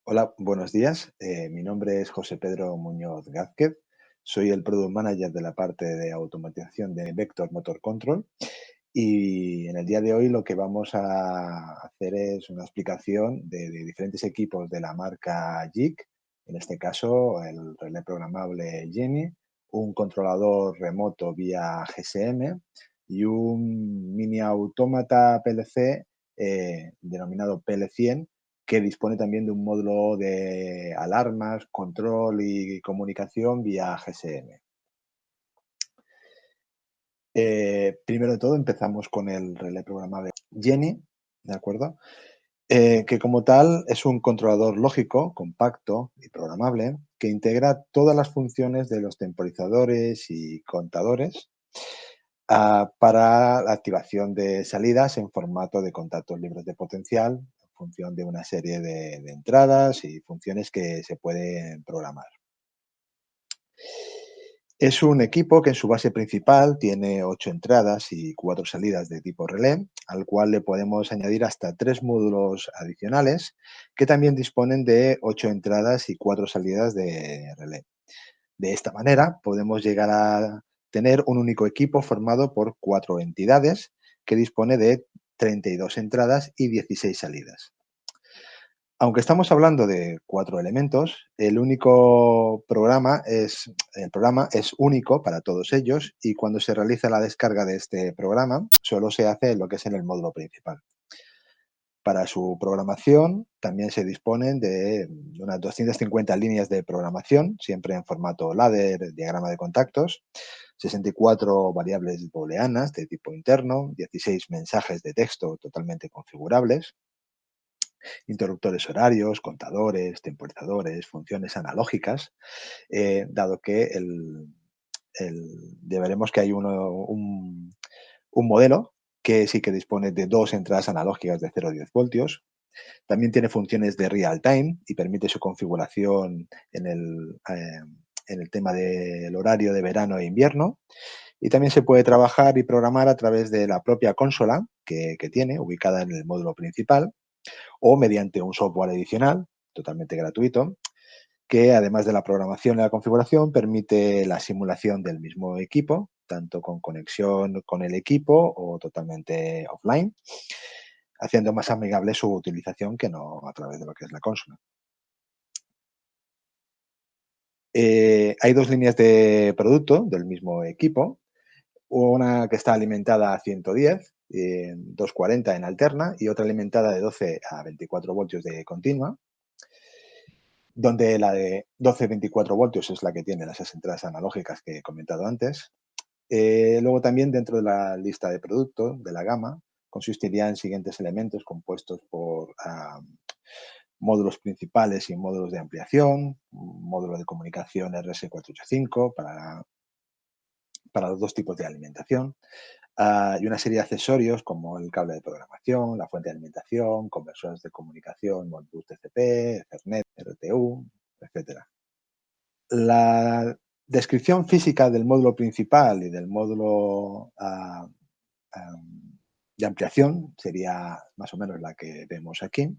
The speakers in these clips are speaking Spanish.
Hola, buenos días. Mi nombre es José Pedro Muñoz Gázquez. Soy el Product Manager de la parte de automatización de Vector Motor Control. Y en el día de hoy lo que vamos a hacer es una explicación de diferentes equipos de la marca JIC, en este caso el relé programable Jenny, un controlador remoto vía GSM y un mini autómata PLC denominado PL100 que dispone también de un módulo de alarmas, control y comunicación vía GSM. Primero de todo empezamos con el relé programable Jenny, ¿de acuerdo? Que como tal es un controlador lógico, compacto y programable que integra todas las funciones de los temporizadores y contadores para la activación de salidas en formato de contactos libres de potencial en función de una serie de entradas y funciones que se pueden programar. Es un equipo que en su base principal tiene 8 entradas y 4 salidas de tipo relé, al cual le podemos añadir hasta 3 módulos adicionales que también disponen de 8 entradas y 4 salidas de relé. De esta manera podemos llegar a tener un único equipo formado por 4 entidades que dispone de 32 entradas y 16 salidas. Aunque estamos hablando de 4 elementos, el programa es único para todos ellos y cuando se realiza la descarga de este programa solo se hace lo que es en el módulo principal. Para su programación también se disponen de unas 250 líneas de programación, siempre en formato ladder, diagrama de contactos, 64 variables booleanas de tipo interno, 16 mensajes de texto totalmente configurables, interruptores horarios, contadores, temporizadores, funciones analógicas, dado que ya veremos que hay un modelo que sí que dispone de 2 entradas analógicas de 0 a 10 voltios. También tiene funciones de real time y permite su configuración en el tema del horario de verano e invierno. Y también se puede trabajar y programar a través de la propia consola que tiene, ubicada en el módulo principal, o mediante un software adicional, totalmente gratuito, que además de la programación y la configuración, permite la simulación del mismo equipo, tanto con conexión con el equipo o totalmente offline, haciendo más amigable su utilización que no a través de lo que es la consola. Hay 2 líneas de producto del mismo equipo, una que está alimentada a 110, 240 en alterna y otra alimentada de 12 a 24 voltios de continua, donde la de 12-24 voltios es la que tiene esas entradas analógicas que he comentado antes. Luego también dentro de la lista de productos de la gama consistiría en siguientes elementos compuestos por módulos principales y módulos de ampliación, un módulo de comunicación RS485 para los dos tipos de alimentación, y una serie de accesorios como el cable de programación, la fuente de alimentación, conversores de comunicación, Modbus TCP, Ethernet, RTU, etcétera. La descripción física del módulo principal y del módulo de ampliación sería más o menos la que vemos aquí.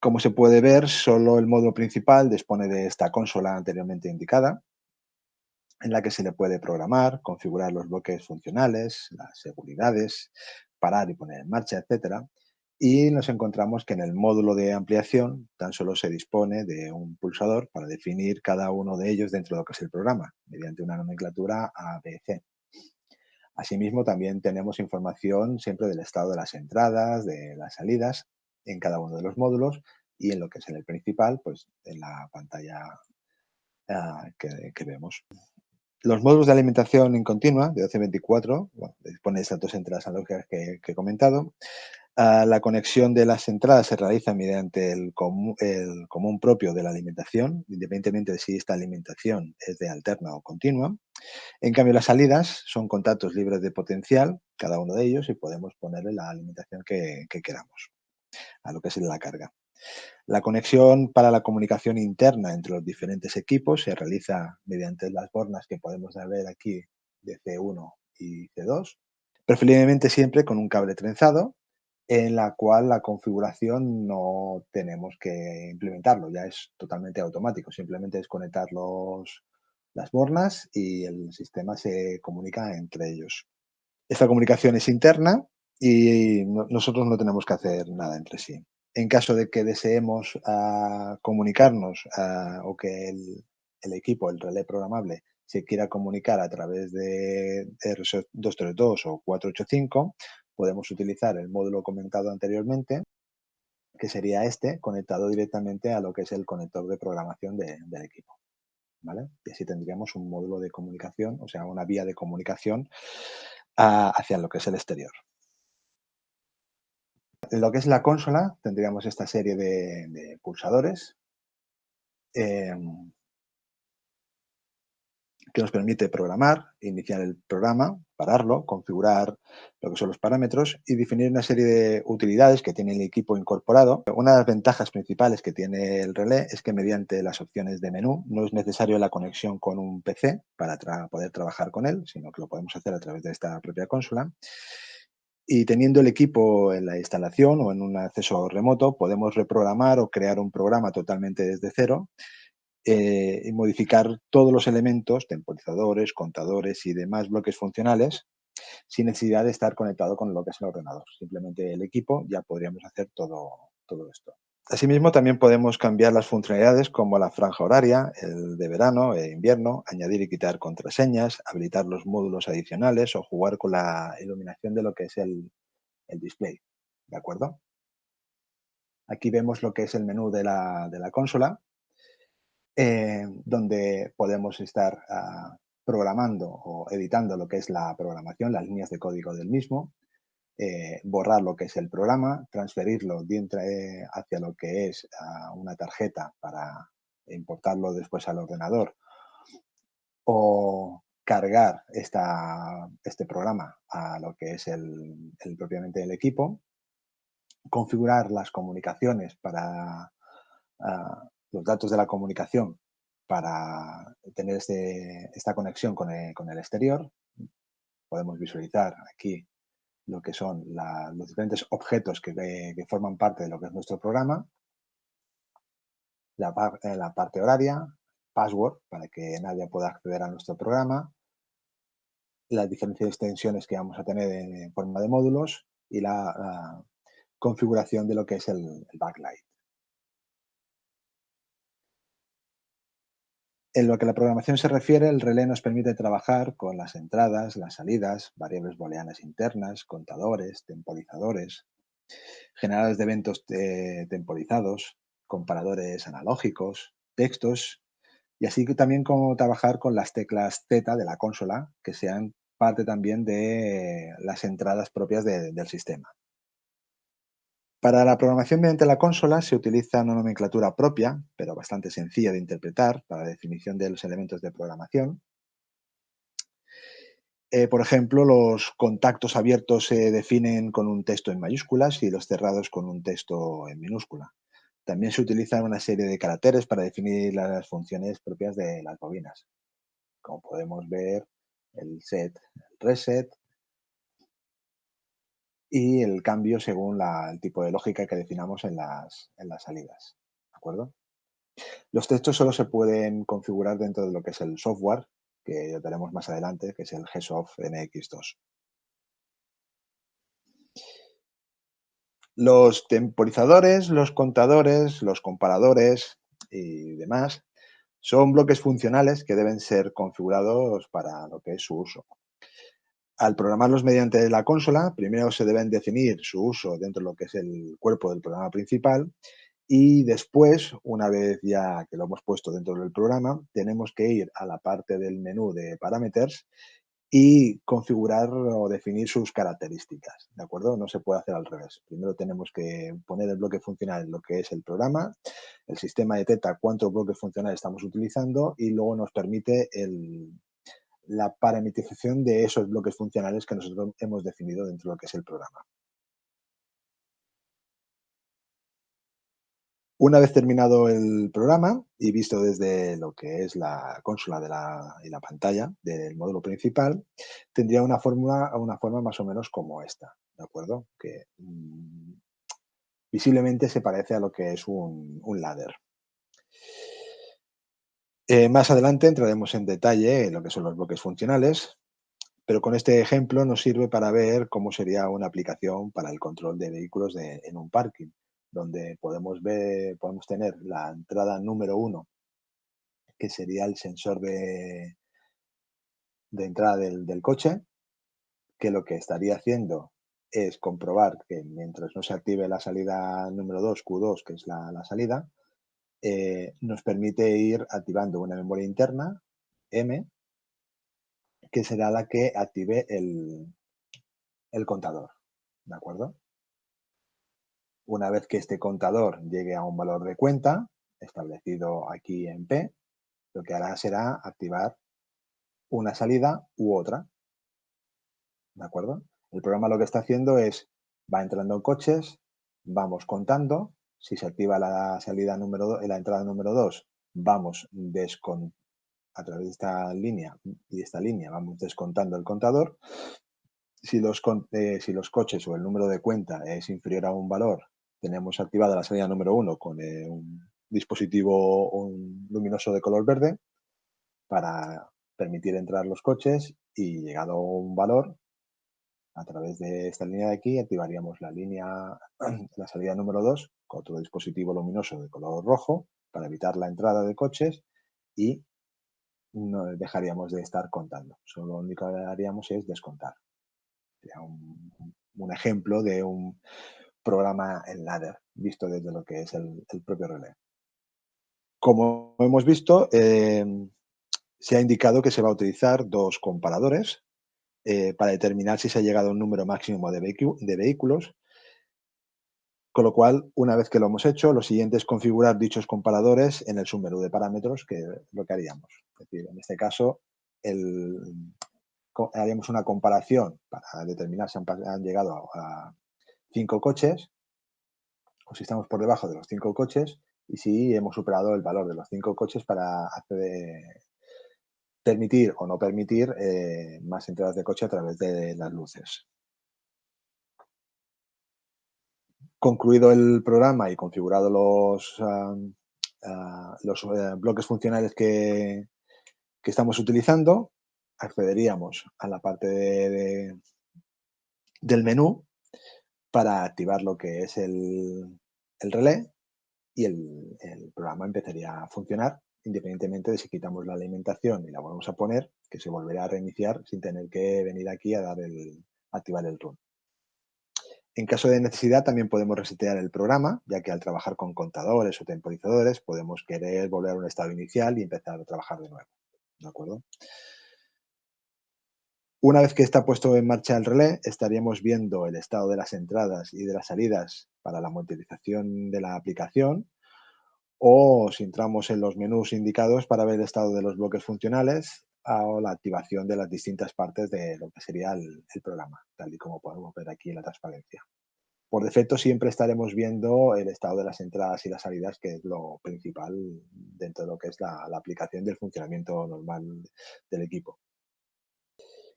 Como se puede ver, solo el módulo principal dispone de esta consola anteriormente indicada, en la que se le puede programar, configurar los bloques funcionales, las seguridades, parar y poner en marcha, etcétera. Y nos encontramos que en el módulo de ampliación tan solo se dispone de un pulsador para definir cada uno de ellos dentro de lo que es el programa, mediante una nomenclatura ABC. Asimismo, también tenemos información siempre del estado de las entradas, de las salidas en cada uno de los módulos y en lo que es en el principal, pues en la pantalla que vemos. Los módulos de alimentación en continua de 12-24, bueno, dispone de esas 2 entradas analógicas que he comentado. La conexión de las entradas se realiza mediante el común propio de la alimentación, independientemente de si esta alimentación es de alterna o continua. En cambio, las salidas son contactos libres de potencial, cada uno de ellos, y podemos ponerle la alimentación que queramos a lo que es la carga. La conexión para la comunicación interna entre los diferentes equipos se realiza mediante las bornas que podemos ver aquí de C1 y C2, preferiblemente siempre con un cable trenzado, en la cual la configuración no tenemos que implementarlo, ya es totalmente automático, simplemente es conectar las bornas y el sistema se comunica entre ellos. Esta comunicación es interna y nosotros no tenemos que hacer nada entre sí. En caso de que deseemos comunicarnos o que el equipo, el relé programable, se quiera comunicar a través de RS232 o 485, podemos utilizar el módulo comentado anteriormente, que sería este, conectado directamente a lo que es el conector de programación del equipo. ¿Vale? Y así tendríamos un módulo de comunicación, o sea, una vía de comunicación hacia lo que es el exterior. En lo que es la consola, tendríamos esta serie de pulsadores eh, que nos permite programar, iniciar el programa, pararlo, configurar lo que son los parámetros y definir una serie de utilidades que tiene el equipo incorporado. Una de las ventajas principales que tiene el relé es que mediante las opciones de menú no es necesario la conexión con un PC para poder trabajar con él, sino que lo podemos hacer a través de esta propia consola. Y teniendo el equipo en la instalación o en un acceso remoto, podemos reprogramar o crear un programa totalmente desde cero y modificar todos los elementos, temporizadores, contadores y demás bloques funcionales sin necesidad de estar conectado con lo que es el ordenador. Simplemente el equipo ya podríamos hacer todo esto. Asimismo, también podemos cambiar las funcionalidades como la franja horaria, el de verano e invierno, añadir y quitar contraseñas, habilitar los módulos adicionales o jugar con la iluminación de lo que es el display. ¿De acuerdo? Aquí vemos lo que es el menú de la consola, donde podemos estar programando o editando lo que es la programación, las líneas de código del mismo, borrar lo que es el programa, transferirlo hacia lo que es una tarjeta para importarlo después al ordenador o cargar este programa a lo que es propiamente el equipo, configurar las comunicaciones para los datos de la comunicación para tener esta conexión con el exterior. Podemos visualizar aquí lo que son los diferentes objetos que forman parte de lo que es nuestro programa, la parte horaria, password para que nadie pueda acceder a nuestro programa, las diferentes extensiones que vamos a tener en forma de módulos y la configuración de lo que es el backlight. En lo que a la programación se refiere, el relé nos permite trabajar con las entradas, las salidas, variables booleanas internas, contadores, temporizadores, generadores de eventos temporizados, comparadores analógicos, textos, y así que también como trabajar con las teclas Z de la consola, que sean parte también de las entradas propias del sistema. Para la programación mediante la consola se utiliza una nomenclatura propia, pero bastante sencilla de interpretar para la definición de los elementos de programación. Por ejemplo, los contactos abiertos se definen con un texto en mayúsculas y los cerrados con un texto en minúscula. También se utilizan una serie de caracteres para definir las funciones propias de las bobinas. Como podemos ver, el set, el reset y el cambio según el tipo de lógica que definamos en las salidas. ¿De acuerdo? Los textos solo se pueden configurar dentro de lo que es el software, que ya veremos más adelante, que es el GSoft NX2. Los temporizadores, los contadores, los comparadores y demás son bloques funcionales que deben ser configurados para lo que es su uso. Al programarlos mediante la consola, primero se deben definir su uso dentro de lo que es el cuerpo del programa principal y después, una vez ya que lo hemos puesto dentro del programa, tenemos que ir a la parte del menú de Parameters y configurar o definir sus características, ¿de acuerdo? No se puede hacer al revés. Primero tenemos que poner el bloque funcional en lo que es el programa, el sistema detecta cuántos bloques funcionales estamos utilizando y luego nos permite la parametrización de esos bloques funcionales que nosotros hemos definido dentro de lo que es el programa. Una vez terminado el programa y visto desde lo que es la consola y la pantalla del módulo principal, tendría una forma más o menos como esta, ¿de acuerdo? Que Visiblemente se parece a lo que es un ladder. Más adelante entraremos en detalle en lo que son los bloques funcionales, pero con este ejemplo nos sirve para ver cómo sería una aplicación para el control de vehículos en un parking, donde podemos tener la entrada número uno, que sería el sensor de entrada del coche, que lo que estaría haciendo es comprobar que mientras no se active la salida número 2 Q2, que es la salida, nos permite ir activando una memoria interna, M, que será la que active el contador, ¿de acuerdo? Una vez que este contador llegue a un valor de cuenta, establecido aquí en P, lo que hará será activar una salida u otra, ¿de acuerdo? El programa lo que está haciendo es, va entrando coches, vamos contando, si se activa la salida número 2, la entrada número 2, vamos a través de esta línea y esta línea vamos descontando el contador. Si los coches o el número de cuenta es inferior a un valor, tenemos activada la salida número uno con un dispositivo un luminoso de color verde para permitir entrar los coches y llegado a un valor, a través de esta línea de aquí, activaríamos la salida número 2 con otro dispositivo luminoso de color rojo para evitar la entrada de coches y no dejaríamos de estar contando. Solo lo único que haríamos es descontar. Sería un ejemplo de un programa en ladder, visto desde lo que es el propio relé. Como hemos visto, se ha indicado que se va a utilizar dos comparadores para determinar si se ha llegado a un número máximo de vehículos, con lo cual, una vez que lo hemos hecho, lo siguiente es configurar dichos comparadores en el submenú de parámetros, que es lo que haríamos. Es decir, en este caso, haríamos una comparación para determinar si han llegado a 5 coches o si estamos por debajo de los 5 coches y si hemos superado el valor de los 5 coches para permitir o no permitir más entradas de coche a través de las luces. Concluido el programa y configurado los bloques funcionales que estamos utilizando, accederíamos a la parte del menú para activar lo que es el relé y el programa empezaría a funcionar independientemente de si quitamos la alimentación y la volvemos a poner, que se volverá a reiniciar sin tener que venir aquí a activar el run. En caso de necesidad también podemos resetear el programa, ya que al trabajar con contadores o temporizadores podemos querer volver a un estado inicial y empezar a trabajar de nuevo. ¿De acuerdo? Una vez que está puesto en marcha el relé, estaríamos viendo el estado de las entradas y de las salidas para la monitorización de la aplicación, o si entramos en los menús indicados para ver el estado de los bloques funcionales o la activación de las distintas partes de lo que sería el programa, tal y como podemos ver aquí en la transparencia. Por defecto siempre estaremos viendo el estado de las entradas y las salidas, que es lo principal dentro de lo que es la aplicación del funcionamiento normal del equipo.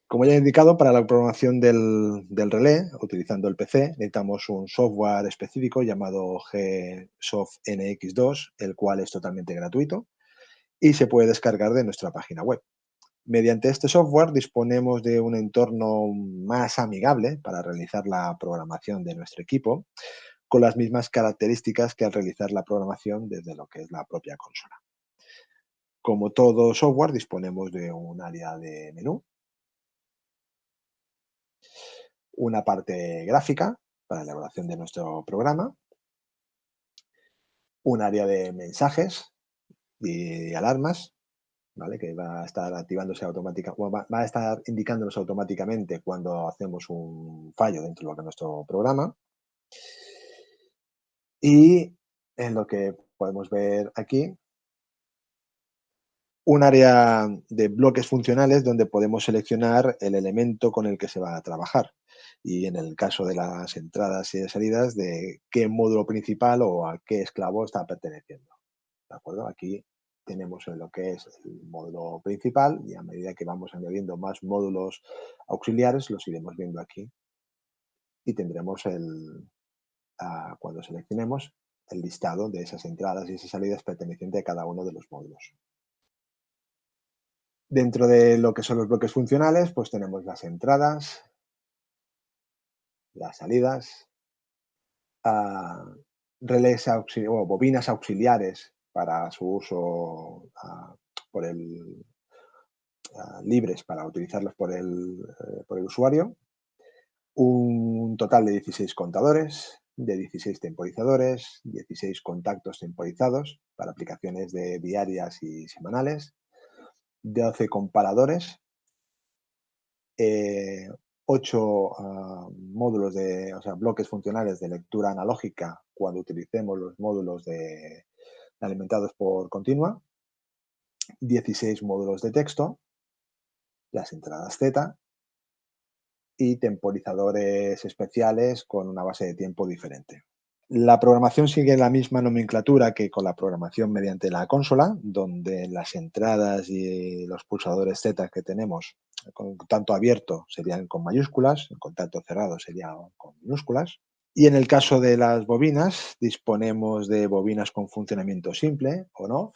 Como ya he indicado, para la programación del relé, utilizando el PC, necesitamos un software específico llamado GSoft NX2, el cual es totalmente gratuito y se puede descargar de nuestra página web. Mediante este software disponemos de un entorno más amigable para realizar la programación de nuestro equipo, con las mismas características que al realizar la programación desde lo que es la propia consola. Como todo software, disponemos de un área de menú, una parte gráfica para la elaboración de nuestro programa, un área de mensajes y alarmas, ¿vale? Que va a estar activándose va a estar indicándonos automáticamente cuando hacemos un fallo dentro de lo que es nuestro programa. Y en lo que podemos ver aquí, un área de bloques funcionales donde podemos seleccionar el elemento con el que se va a trabajar. Y en el caso de las entradas y de salidas, de qué módulo principal o a qué esclavo está perteneciendo. ¿De acuerdo? Aquí tenemos en lo que es el módulo principal y a medida que vamos añadiendo más módulos auxiliares, los iremos viendo aquí y tendremos cuando seleccionemos el listado de esas entradas y esas salidas pertenecientes a cada uno de los módulos. Dentro de lo que son los bloques funcionales, pues tenemos las entradas, las salidas, ah, relés o bobinas auxiliares para su uso por el, libres para utilizarlos por el usuario, un total de 16 contadores, de 16 temporizadores, 16 contactos temporizados para aplicaciones de diarias y semanales, 12 comparadores, 8 módulos o sea, bloques funcionales de lectura analógica cuando utilicemos los módulos alimentados por continua, 16 módulos de texto, las entradas Z y temporizadores especiales con una base de tiempo diferente. La programación sigue la misma nomenclatura que con la programación mediante la consola, donde las entradas y los pulsadores Z que tenemos, con contacto abierto serían con mayúsculas, en contacto cerrado serían con minúsculas. Y en el caso de las bobinas, disponemos de bobinas con funcionamiento simple, on-off,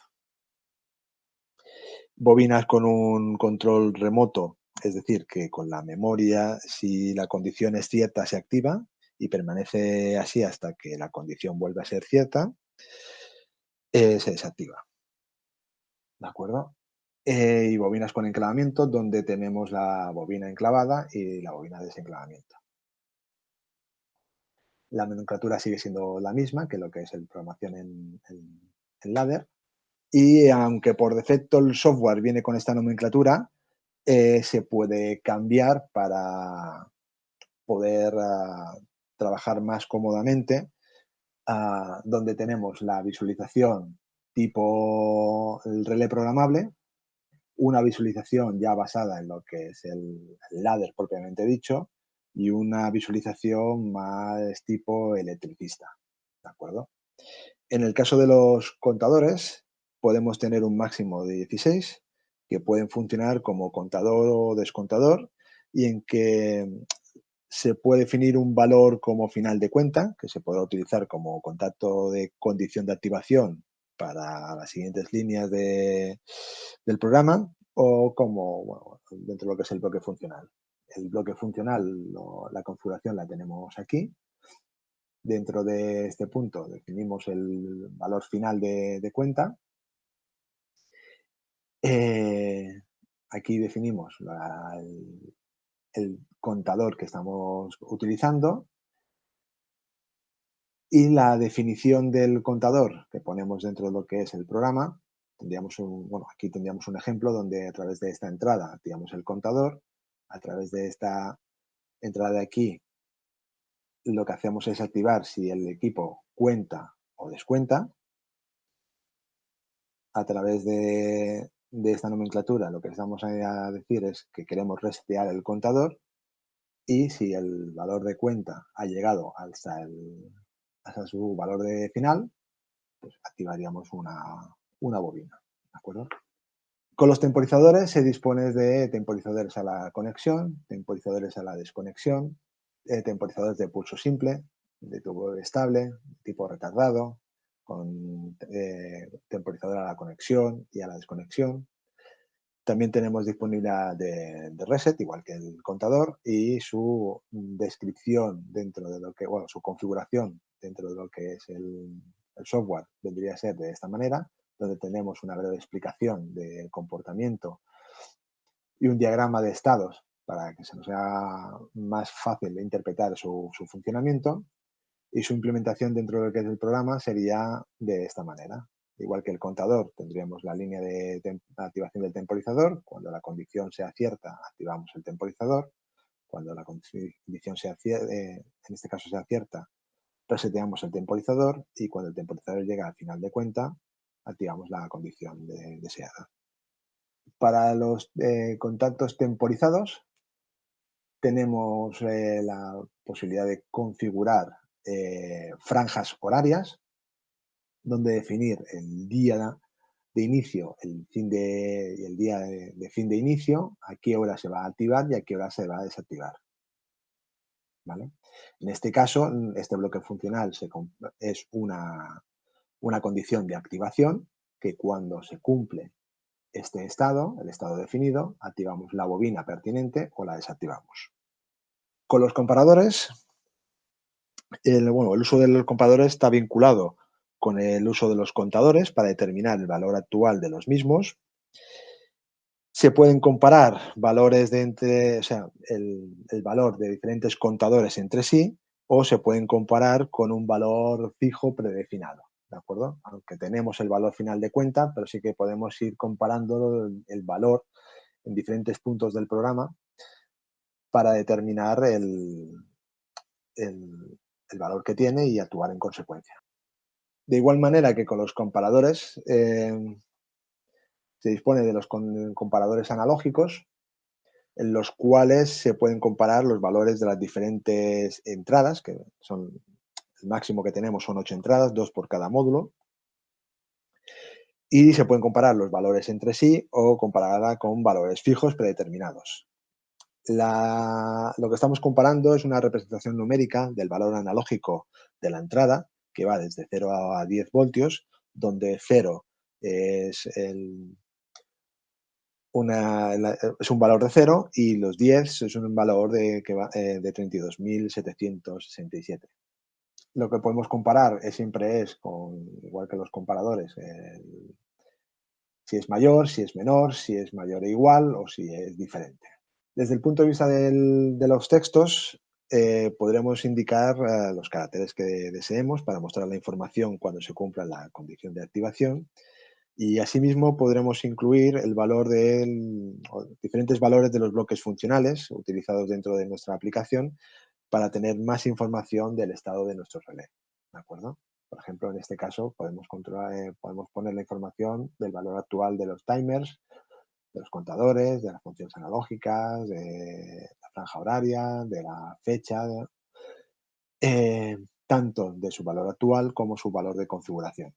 bobinas con un control remoto, es decir, que con la memoria, si la condición es cierta, se activa y permanece así hasta que la condición vuelve a ser cierta, se desactiva. ¿De acuerdo? Y bobinas con enclavamiento, donde tenemos la bobina enclavada y la bobina de desenclavamiento. La nomenclatura sigue siendo la misma que lo que es el programación en ladder. Y aunque por defecto el software viene con esta nomenclatura, se puede cambiar para poder trabajar más cómodamente, donde tenemos la visualización tipo el relé programable, una visualización ya basada en lo que es el ladder propiamente dicho y una visualización más tipo electricista, ¿de acuerdo? En el caso de los contadores, podemos tener un máximo de 16 que pueden funcionar como contador o descontador y en que se puede definir un valor como final de cuenta, que se podrá utilizar como contacto de condición de activación para las siguientes líneas del programa o como bueno, dentro de lo que es el bloque funcional. El bloque funcional, la configuración la tenemos aquí. Dentro de este punto definimos el valor final de cuenta. Aquí definimos el contador que estamos utilizando y la definición del contador que ponemos dentro de lo que es el programa. Aquí tendríamos un ejemplo donde a través de esta entrada activamos el contador, a través de esta entrada de aquí lo que hacemos es activar si el equipo cuenta o descuenta. A través de esta nomenclatura lo que estamos a decir es que queremos resetear el contador y si el valor de cuenta ha llegado hasta su valor de final, pues activaríamos una bobina, ¿de acuerdo? Con los temporizadores se dispone de temporizadores a la conexión, temporizadores a la desconexión, temporizadores de pulso simple, de tubo estable, tipo retardado, con temporizador a la conexión y a la desconexión. También tenemos disponibilidad de reset, igual que el contador, y su descripción dentro de lo que, bueno, su configuración dentro de lo que es el software vendría a ser de esta manera, donde tenemos una breve explicación del comportamiento y un diagrama de estados para que se nos sea más fácil de interpretar su funcionamiento y su implementación dentro de lo que es el programa sería de esta manera. Igual que el contador, tendríamos la línea de activación del temporizador. Cuando la condición sea cierta, activamos el temporizador. Cuando la condición en este caso sea cierta, reseteamos el temporizador y cuando el temporizador llega al final de cuenta, activamos la condición deseada. Para los contactos temporizados, tenemos la posibilidad de configurar franjas horarias, donde definir el día de inicio y el día de fin de inicio, a qué hora se va a activar y a qué hora se va a desactivar. ¿vale? En este caso, este bloque funcional es una condición de activación que cuando se cumple este estado, el estado definido, activamos la bobina pertinente o la desactivamos. Con los comparadores, el uso de los comparadores está vinculado con el uso de los contadores para determinar el valor actual de los mismos. Se pueden comparar valores o sea, el valor de diferentes contadores entre sí, o se pueden comparar con un valor fijo predefinido, ¿de acuerdo? Aunque tenemos el valor final de cuenta, pero sí que podemos ir comparando el valor en diferentes puntos del programa para determinar el el valor que tiene y actuar en consecuencia. De igual manera que con los comparadores, se dispone de los comparadores analógicos, en los cuales se pueden comparar los valores de las diferentes entradas, que son el máximo que tenemos son 8 entradas, 2 por cada módulo, y se pueden comparar los valores entre sí o compararla con valores fijos predeterminados. Lo que estamos comparando es una representación numérica del valor analógico de la entrada, que va desde 0 a 10 voltios, donde 0 es es un valor de 0 y los 10 es un valor de 32.767. Lo que podemos comparar siempre es igual que los comparadores, si es mayor, si es menor, si es mayor e igual o si es diferente. Desde el punto de vista de los textos, podremos indicar los caracteres que deseemos para mostrar la información cuando se cumpla la condición de activación. Y asimismo podremos incluir diferentes valores de los bloques funcionales utilizados dentro de nuestra aplicación para tener más información del estado de nuestro relé. ¿De acuerdo? Por ejemplo, en este caso podemos poner la información del valor actual de los timers, de los contadores, de las funciones analógicas, de la franja horaria, de la fecha, tanto de su valor actual como su valor de configuración,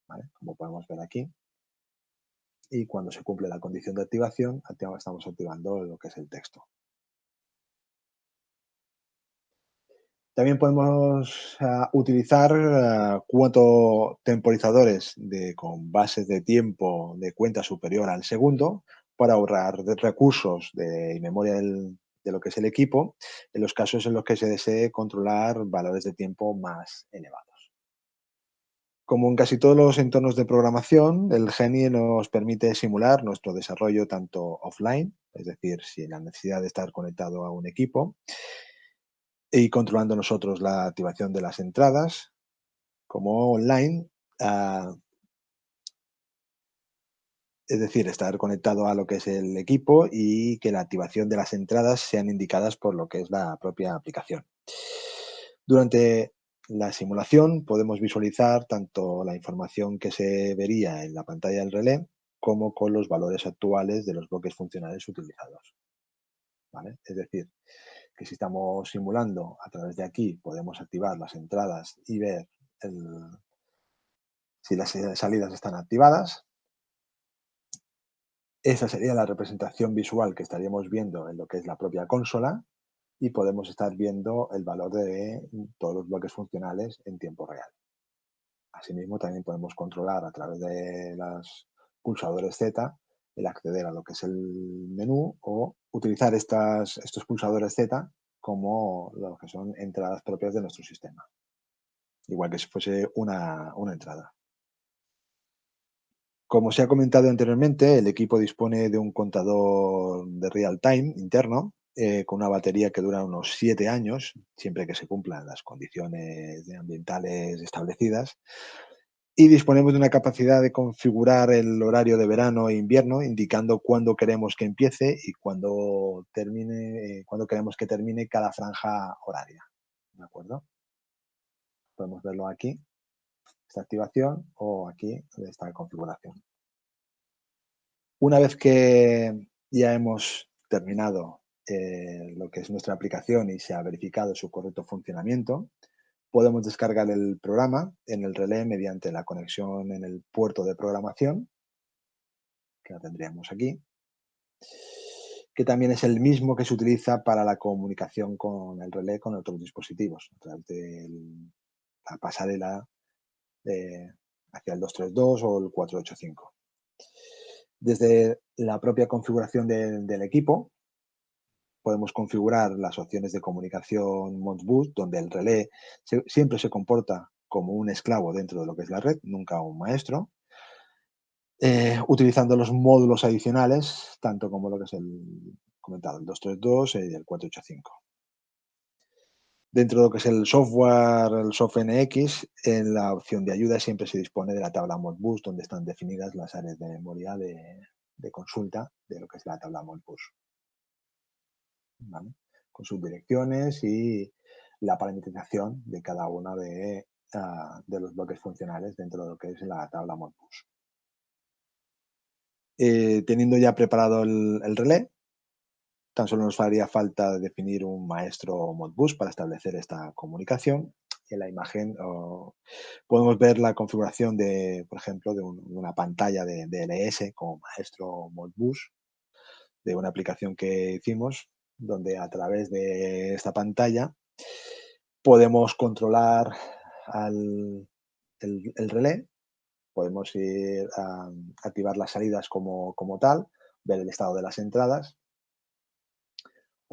¿vale? Como podemos ver aquí. Y cuando se cumple la condición de activación, estamos activando lo que es el texto. También podemos utilizar 4 temporizadores con bases de tiempo de cuenta superior al segundo para ahorrar recursos y memoria de lo que es el equipo, en los casos en los que se desee controlar valores de tiempo más elevados. Como en casi todos los entornos de programación, el Genie nos permite simular nuestro desarrollo tanto offline, es decir, sin la necesidad de estar conectado a un equipo, y controlando nosotros la activación de las entradas, como online, ah, es decir, estar conectado a lo que es el equipo y que la activación de las entradas sean indicadas por lo que es la propia aplicación. Durante la simulación podemos visualizar tanto la información que se vería en la pantalla del relé como con los valores actuales de los bloques funcionales utilizados, ¿vale? Es decir, que si estamos simulando a través de aquí, podemos activar las entradas y ver si las salidas están activadas. Esa sería la representación visual que estaríamos viendo en lo que es la propia consola y podemos estar viendo el valor de todos los bloques funcionales en tiempo real. Asimismo, también podemos controlar a través de los pulsadores Z el acceder a lo que es el menú o utilizar estos pulsadores Z como lo que son entradas propias de nuestro sistema, igual que si fuese una entrada. Como se ha comentado anteriormente, el equipo dispone de un contador de real time interno con una batería que dura unos 7 años, siempre que se cumplan las condiciones ambientales establecidas. Y disponemos de una capacidad de configurar el horario de verano e invierno, indicando cuándo queremos que empiece y cuándo termine, cuándo queremos que termine cada franja horaria. ¿De acuerdo? Podemos verlo aquí, esta activación, o aquí, esta configuración. Una vez que ya hemos terminado lo que es nuestra aplicación y se ha verificado su correcto funcionamiento, podemos descargar el programa en el relé mediante la conexión en el puerto de programación, que la tendríamos aquí. que también es el mismo que se utiliza para la comunicación con el relé con otros dispositivos, a través de la pasarela de, hacia el 232 o el 485. Desde la propia configuración del equipo, podemos configurar las opciones de comunicación Modbus, donde el relé siempre se comporta como un esclavo dentro de lo que es la red, nunca un maestro, utilizando los módulos adicionales, tanto como lo que es el comentado, el 232 y el 485. Dentro de lo que es el software NX, en la opción de ayuda siempre se dispone de la tabla Modbus, donde están definidas las áreas de memoria de consulta de lo que es la tabla Modbus, ¿vale? Con sus direcciones y la parametrización de cada uno de los bloques funcionales dentro de lo que es la tabla Modbus. Teniendo ya preparado el relé, tan solo nos haría falta definir un maestro Modbus para establecer esta comunicación. Y en la imagen podemos ver la configuración de, por ejemplo, de una pantalla de DLS como maestro Modbus, de una aplicación que hicimos, donde a través de esta pantalla podemos controlar el relé, podemos ir a activar las salidas como tal, ver el estado de las entradas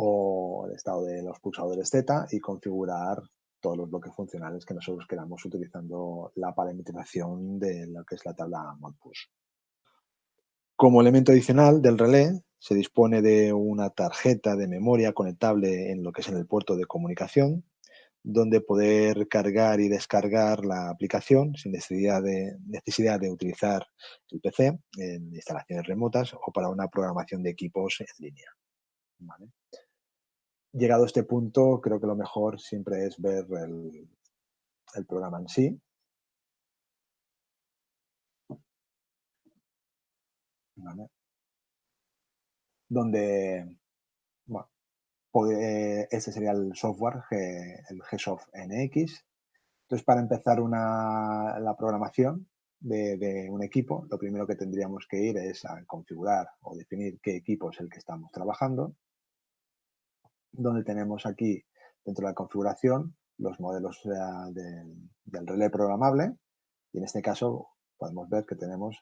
o el estado de los pulsadores Z y configurar todos los bloques funcionales que nosotros queramos utilizando la parametrización de lo que es la tabla Modbus. Como elemento adicional del relé, se dispone de una tarjeta de memoria conectable en lo que es en el puerto de comunicación, donde poder cargar y descargar la aplicación sin necesidad de utilizar el PC en instalaciones remotas o para una programación de equipos en línea, ¿vale? Llegado a este punto, creo que lo mejor siempre es ver el programa en sí, ¿vale? Donde, bueno, ese sería el software, el GSoft NX. Entonces, para empezar la programación de un equipo, lo primero que tendríamos que ir es a configurar o definir qué equipo es el que estamos trabajando, donde tenemos aquí, dentro de la configuración, los modelos del relé programable, y en este caso podemos ver que tenemos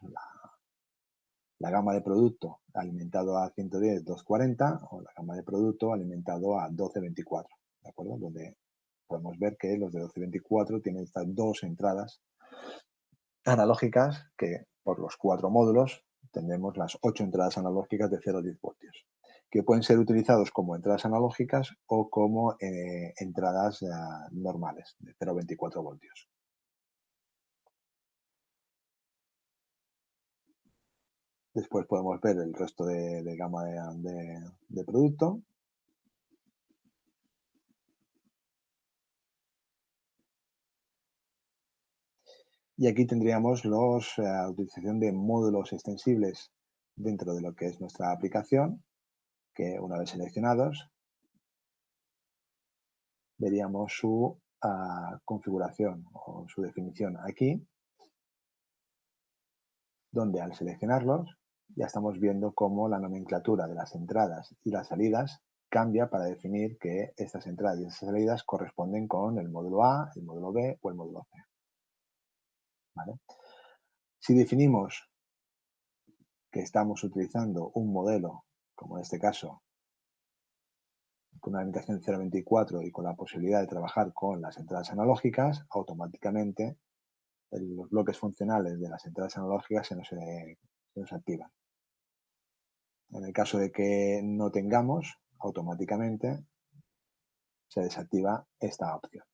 la gama de producto alimentado a 110.240 o la gama de producto alimentado a 1224, ¿de acuerdo? Donde podemos ver que los de 1224 tienen estas dos entradas analógicas que por los 4 módulos tenemos las 8 entradas analógicas de 0 a 10 voltios, que pueden ser utilizados como entradas analógicas o como entradas normales de 0 a 24 voltios. Después podemos ver el resto de gama de producto. Y aquí tendríamos la utilización de módulos extensibles dentro de lo que es nuestra aplicación, que una vez seleccionados, veríamos su configuración o su definición aquí, donde al seleccionarlos ya estamos viendo cómo la nomenclatura de las entradas y las salidas cambia para definir que estas entradas y estas salidas corresponden con el módulo A, el módulo B o el módulo C, ¿vale? Si definimos que estamos utilizando un modelo, como en este caso, con una limitación de 0.24 y con la posibilidad de trabajar con las entradas analógicas, automáticamente los bloques funcionales de las entradas analógicas se nos activan. En el caso de que no tengamos, automáticamente se desactiva esta opción.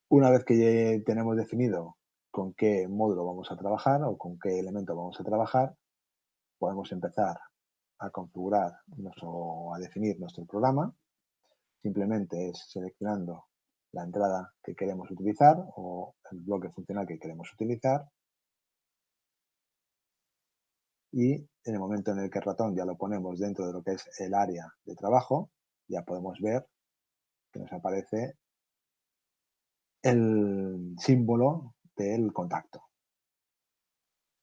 Una vez que tenemos definido con qué módulo vamos a trabajar o con qué elemento vamos a trabajar, podemos empezar a configurar o a definir nuestro programa. Simplemente es seleccionando la entrada que queremos utilizar o el bloque funcional que queremos utilizar, y en el momento en el que el ratón ya lo ponemos dentro de lo que es el área de trabajo, ya podemos ver que nos aparece el símbolo del contacto.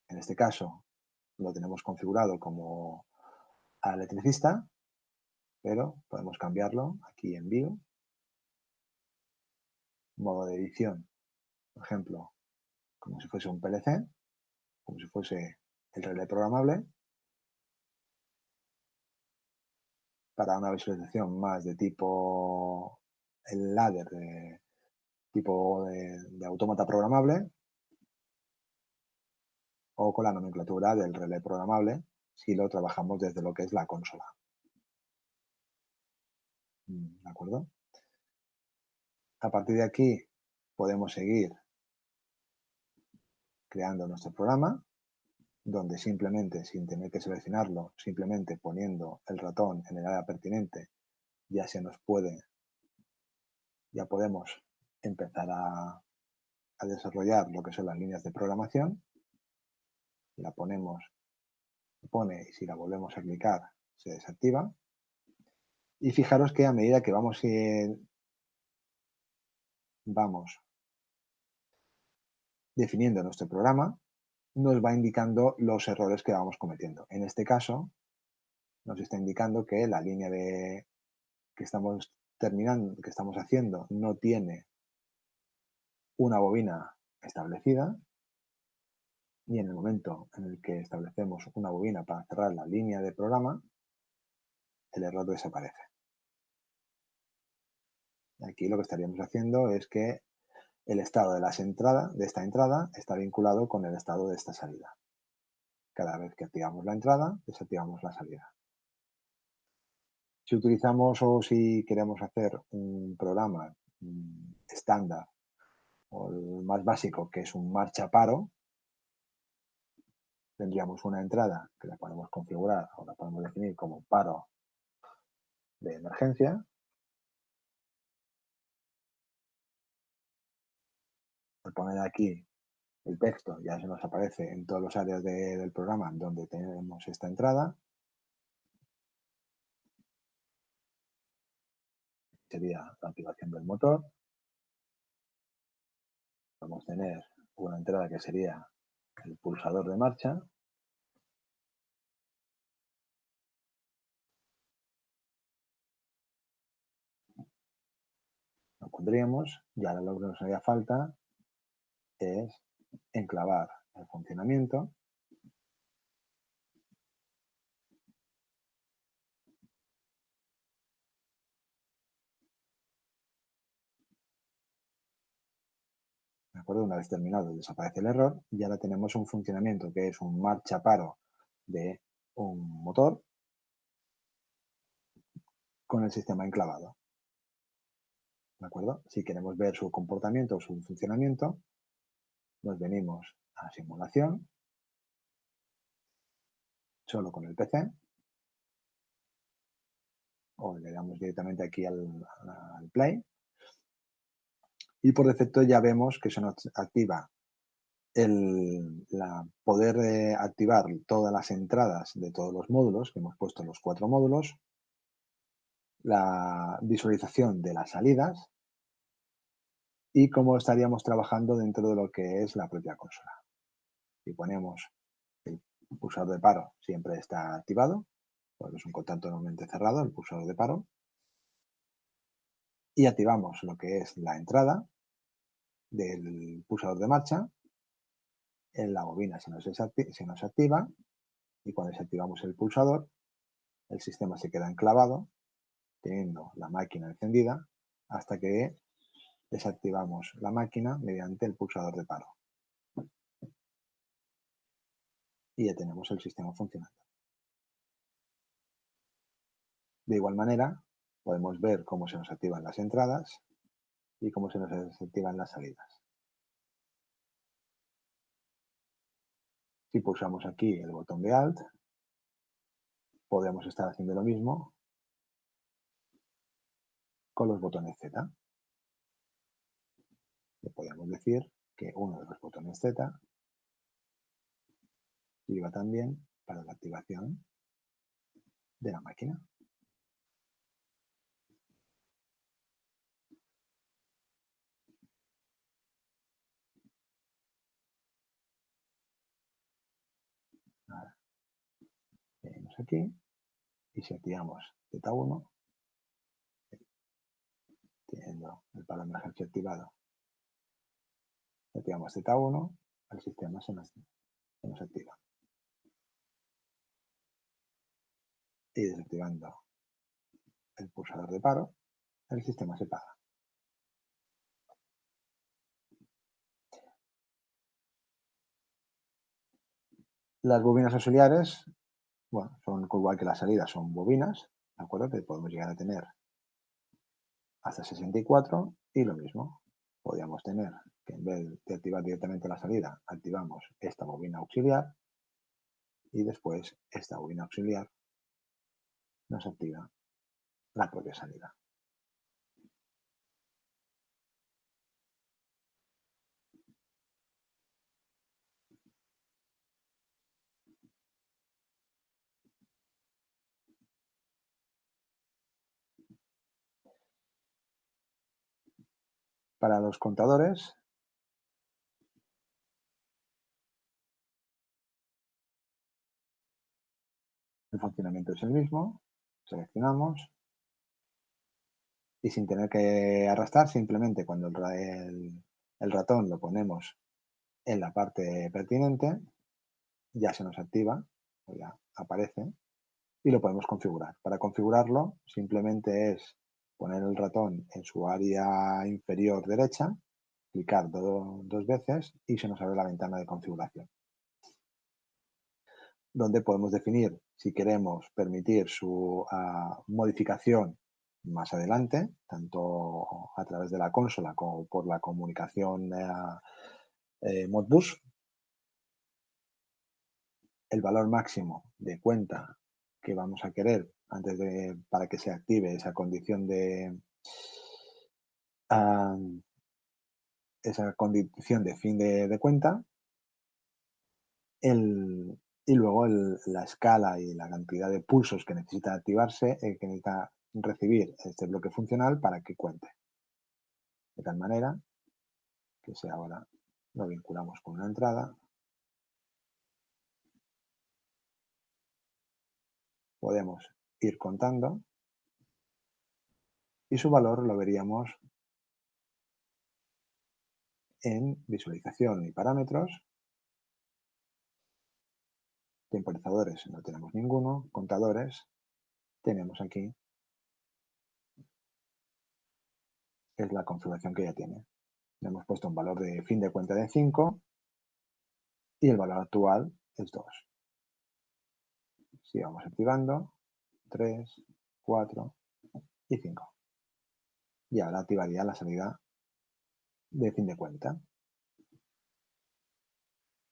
En este caso, lo tenemos configurado como electricista, pero podemos cambiarlo aquí en View, modo de edición, por ejemplo, como si fuese un PLC, como si fuese el relé programable, para una visualización más de tipo el ladder, de tipo de autómata programable, o con la nomenclatura del relé programable si lo trabajamos desde lo que es la consola. ¿De acuerdo? A partir de aquí podemos seguir creando nuestro programa, donde simplemente, sin tener que seleccionarlo, simplemente poniendo el ratón en el área pertinente, ya se nos puede, ya podemos empezar a desarrollar lo que son las líneas de programación. La ponemos, se pone y si la volvemos a clicar se desactiva. Y fijaros que a medida que vamos definiendo nuestro programa, nos va indicando los errores que vamos cometiendo. En este caso, nos está indicando que la línea que estamos terminando, que estamos haciendo, no tiene una bobina establecida, y en el momento en el que establecemos una bobina para cerrar la línea de programa, el error desaparece. Aquí lo que estaríamos haciendo es que el estado de esta entrada está vinculado con el estado de esta salida. Cada vez que activamos la entrada, desactivamos la salida. Si utilizamos o si queremos hacer un programa estándar o el más básico, que es un marcha-paro, tendríamos una entrada que la podemos configurar o la podemos definir como paro de emergencia. Al poner aquí el texto ya se nos aparece en todas las áreas del programa donde tenemos esta entrada. Sería la activación del motor. Vamos a tener una entrada que sería el pulsador de marcha. Lo pondríamos y ahora lo que nos haría falta es enclavar el funcionamiento. ¿De acuerdo? Una vez terminado, desaparece el error y ahora tenemos un funcionamiento que es un marcha-paro de un motor con el sistema enclavado. ¿De acuerdo? Si queremos ver su comportamiento o su funcionamiento, nos venimos a simulación, solo con el PC, o le damos directamente aquí al play, y por defecto ya vemos que se nos activa poder activar todas las entradas de todos los módulos, que hemos puesto los 4 módulos, la visualización de las salidas y cómo estaríamos trabajando dentro de lo que es la propia consola. Si ponemos el pulsador de paro, siempre está activado, porque es un contacto normalmente cerrado, el pulsador de paro, y activamos lo que es la entrada del pulsador de marcha, en la bobina se nos activa y cuando desactivamos el pulsador, el sistema se queda enclavado, teniendo la máquina encendida, hasta que desactivamos la máquina mediante el pulsador de paro. Y ya tenemos el sistema funcionando. De igual manera, podemos ver cómo se nos activan las entradas y cómo se nos desactivan las salidas. Si pulsamos aquí el botón de Alt, podemos estar haciendo lo mismo con los botones Z. Le podemos decir que uno de los botones Z sirva también para la activación de la máquina. Venimos aquí y si activamos Z1, teniendo el palo de emergencia activado, activamos Z1, el sistema se nos activa. Y desactivando el pulsador de paro, el sistema se paga. Las bobinas auxiliares, bueno, son igual que las salidas, son bobinas, ¿de acuerdo? Que podemos llegar a tener hasta 64 y lo mismo. Podríamos tener que en vez de activar directamente la salida, activamos esta bobina auxiliar y después esta bobina auxiliar nos activa la propia salida. Para los contadores, el funcionamiento es el mismo. Seleccionamos y sin tener que arrastrar, simplemente cuando el ratón lo ponemos en la parte pertinente, ya se nos activa, o ya aparece, y lo podemos configurar. Para configurarlo, simplemente es poner el ratón en su área inferior derecha, clicar dos veces y se nos abre la ventana de configuración, donde podemos definir si queremos permitir su modificación más adelante, tanto a través de la consola como por la comunicación Modbus. El valor máximo de cuenta que vamos a querer para que se active esa condición de fin de cuenta, y luego la escala y la cantidad de pulsos que necesita activarse, que necesita recibir este bloque funcional para que cuente. De tal manera que si ahora lo vinculamos con una entrada, podemos ir contando y su valor lo veríamos en visualización y parámetros. Temporizadores no tenemos ninguno, contadores tenemos aquí, es la configuración que ya tiene. Le hemos puesto un valor de fin de cuenta de 5 y el valor actual es 2. Si vamos activando, 3, 4 y 5. Y ahora activaría la salida de fin de cuenta,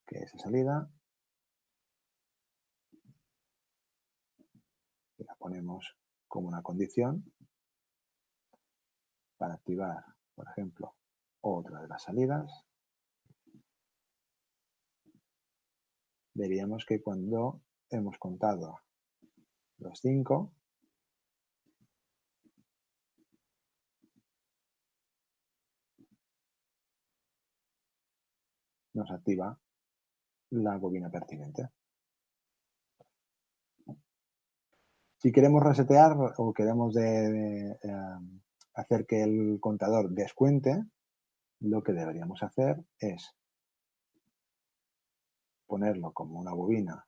que esa salida y la ponemos como una condición para activar, por ejemplo, otra de las salidas. Veríamos que cuando hemos contado los 5, nos activa la bobina pertinente. Si queremos resetear o queremos hacer que el contador descuente, lo que deberíamos hacer es ponerlo como una bobina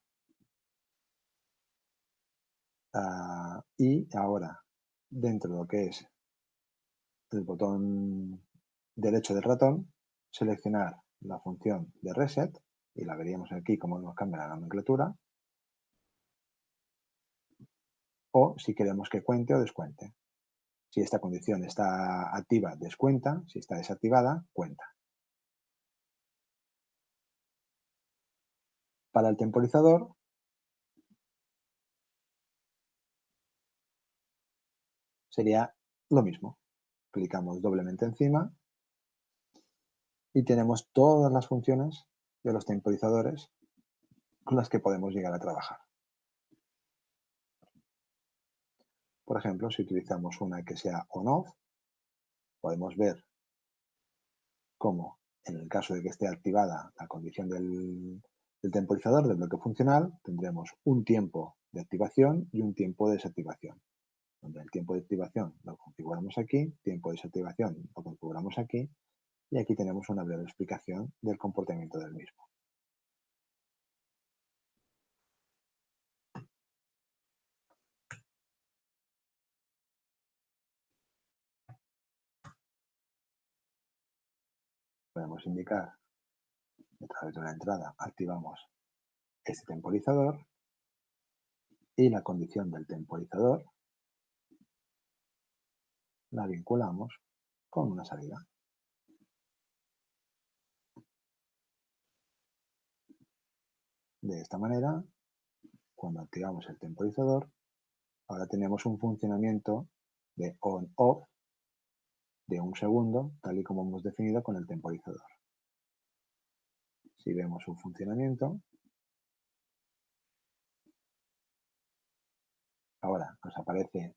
y ahora dentro de lo que es el botón derecho del ratón, seleccionar la función de reset y la veríamos aquí como nos cambia la nomenclatura, o si queremos que cuente o descuente. Si esta condición está activa, descuenta; si está desactivada, cuenta. Para el temporizador, sería lo mismo. Clicamos doblemente encima y tenemos todas las funciones de los temporizadores con las que podemos llegar a trabajar. Por ejemplo, si utilizamos una que sea on-off, podemos ver cómo, en el caso de que esté activada la condición del temporizador, del bloque funcional, tendremos un tiempo de activación y un tiempo de desactivación, donde el tiempo de activación lo configuramos aquí, tiempo de desactivación lo configuramos aquí, y aquí tenemos una breve explicación del comportamiento del mismo. Podemos indicar a través de una entrada, activamos este temporizador y la condición del temporizador la vinculamos con una salida. De esta manera, cuando activamos el temporizador, ahora tenemos un funcionamiento de on-off de 1 segundo, tal y como hemos definido con el temporizador. Si vemos su funcionamiento, ahora nos aparece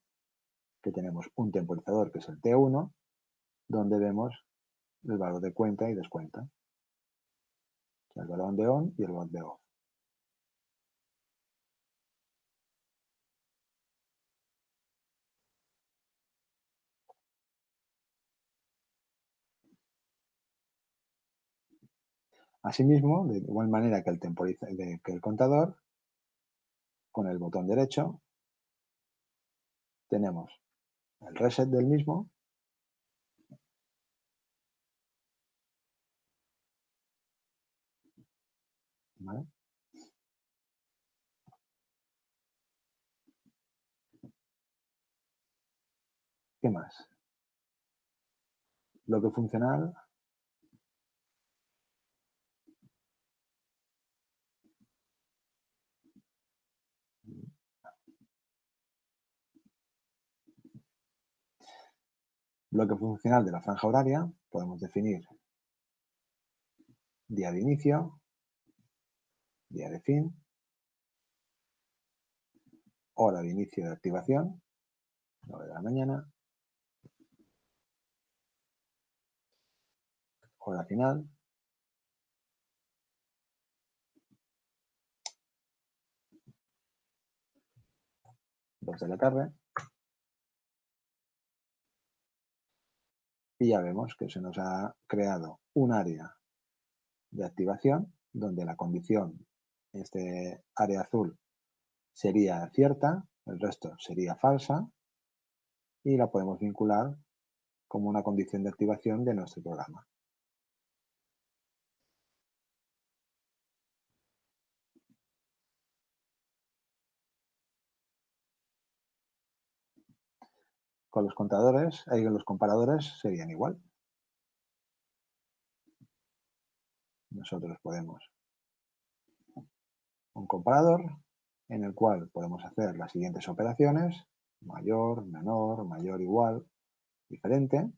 que tenemos un temporizador que es el T1, donde vemos el valor de cuenta y descuenta, o sea, el valor de on y el valor de off. Asimismo, de igual manera que el contador, con el botón derecho tenemos el reset del mismo, ¿vale? ¿Qué más? Bloque funcional. Bloque funcional de la franja horaria. Podemos definir día de inicio, día de fin, hora de inicio de activación, 9 de la mañana, hora final, 2 de la tarde, y ya vemos que se nos ha creado un área de activación donde la condición, este área azul, sería cierta, el resto sería falsa, y la podemos vincular como una condición de activación de nuestro programa. Con los contadores, ahí los comparadores serían igual. Nosotros podemos un comparador en el cual podemos hacer las siguientes operaciones: mayor, menor, mayor, igual, diferente,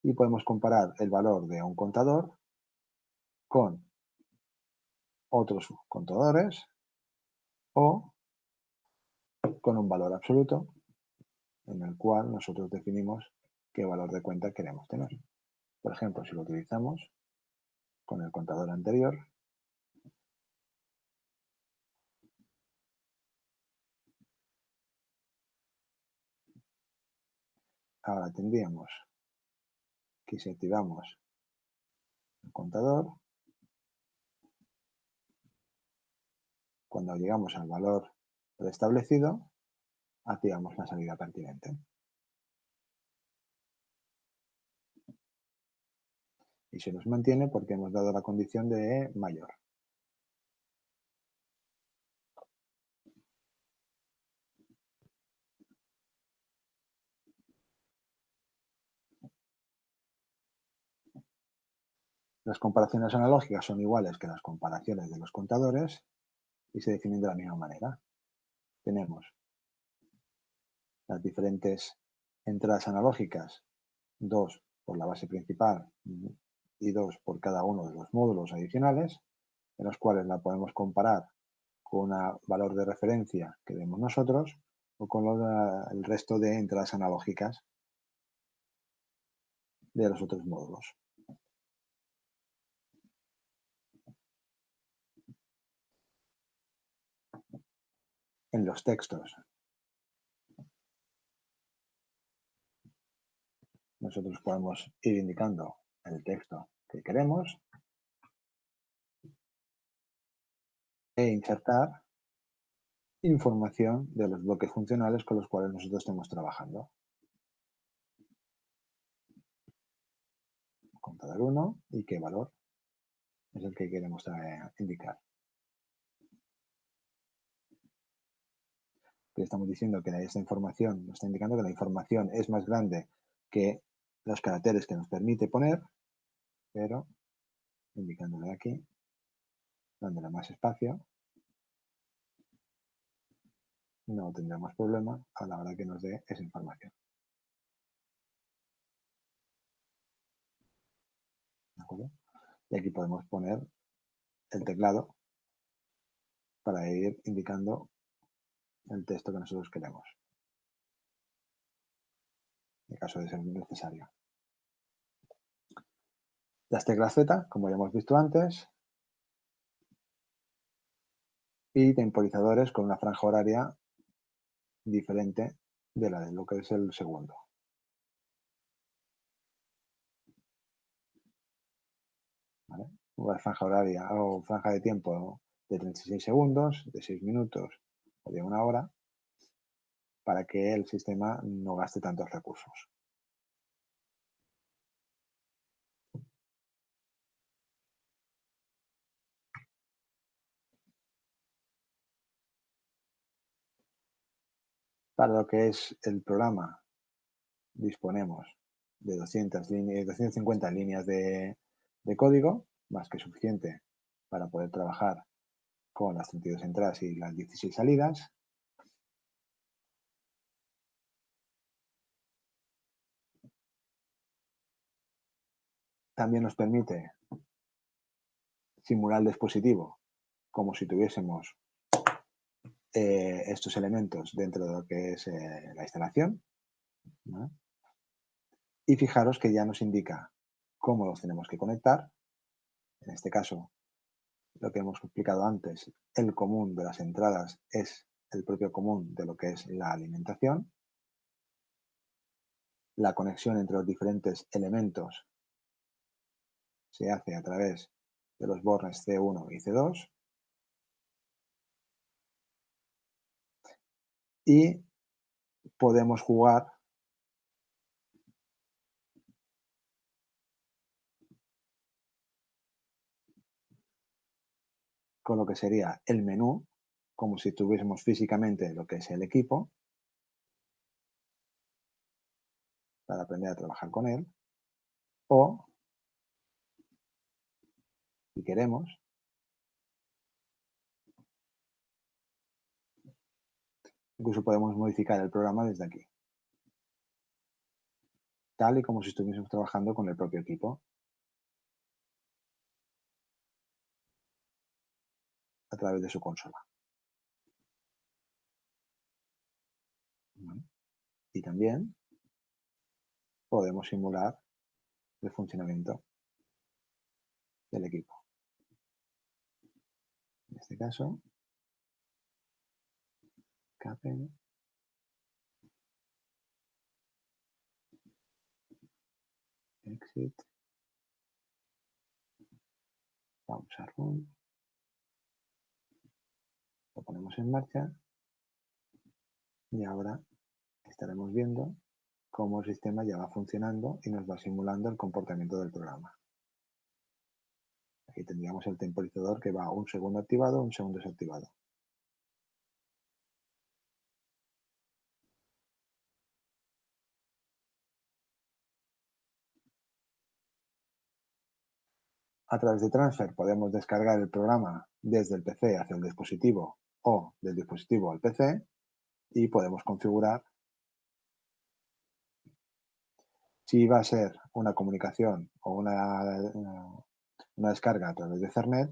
y podemos comparar el valor de un contador con otros contadores o con un valor absoluto en el cual nosotros definimos qué valor de cuenta queremos tener. Por ejemplo, si lo utilizamos con el contador anterior, ahora tendríamos que, si activamos el contador, cuando llegamos al valor preestablecido, activamos la salida pertinente. Y se nos mantiene porque hemos dado la condición de mayor. Las comparaciones analógicas son iguales que las comparaciones de los contadores y se definen de la misma manera. Tenemos las diferentes entradas analógicas, 2 por la base principal y 2 por cada uno de los módulos adicionales, en los cuales la podemos comparar con un valor de referencia que demos nosotros o con el resto de entradas analógicas de los otros módulos. en los textos. Nosotros podemos ir indicando el texto que queremos e insertar información de los bloques funcionales con los cuales nosotros estemos trabajando. Contador 1 y qué valor es el que queremos indicar. Que estamos diciendo que esta información nos está indicando que la información es más grande que los caracteres que nos permite poner, pero indicándole aquí, dándole más espacio, no tendremos problema a la hora que nos dé esa información. ¿De acuerdo? Y aquí podemos poner el teclado para ir indicando el texto que nosotros queremos, en caso de ser necesario. Las teclas Z, como ya hemos visto antes, y temporizadores con una franja horaria diferente de la de lo que es el segundo. ¿Vale? Una franja horaria o franja de tiempo de 36 segundos, de 6 minutos o de 1 hora, para que el sistema no gaste tantos recursos. Para lo que es el programa, disponemos de 250 líneas de código, más que suficiente para poder trabajar con las 32 entradas y las 16 salidas. También nos permite simular el dispositivo como si tuviésemos estos elementos dentro de lo que es la instalación, ¿no? Y fijaros que ya nos indica cómo los tenemos que conectar. En este caso, lo que hemos explicado antes, el común de las entradas es el propio común de lo que es la alimentación. La conexión entre los diferentes elementos se hace a través de los bornes C1 y C2. Y podemos jugar con lo que sería el menú, como si tuviésemos físicamente lo que es el equipo, para aprender a trabajar con él, o, si queremos, incluso podemos modificar el programa desde aquí, tal y como si estuviésemos trabajando con el propio equipo, a través de su consola. Y también podemos simular el funcionamiento del equipo. En este caso, Capen, Exit, vamos a Run, lo ponemos en marcha y ahora estaremos viendo cómo el sistema ya va funcionando y nos va simulando el comportamiento del programa. Aquí tendríamos el temporizador que va un segundo activado, un segundo desactivado. A través de Transfer podemos descargar el programa desde el PC hacia el dispositivo o del dispositivo al PC y podemos configurar si va a ser una comunicación o una descarga a través de Ethernet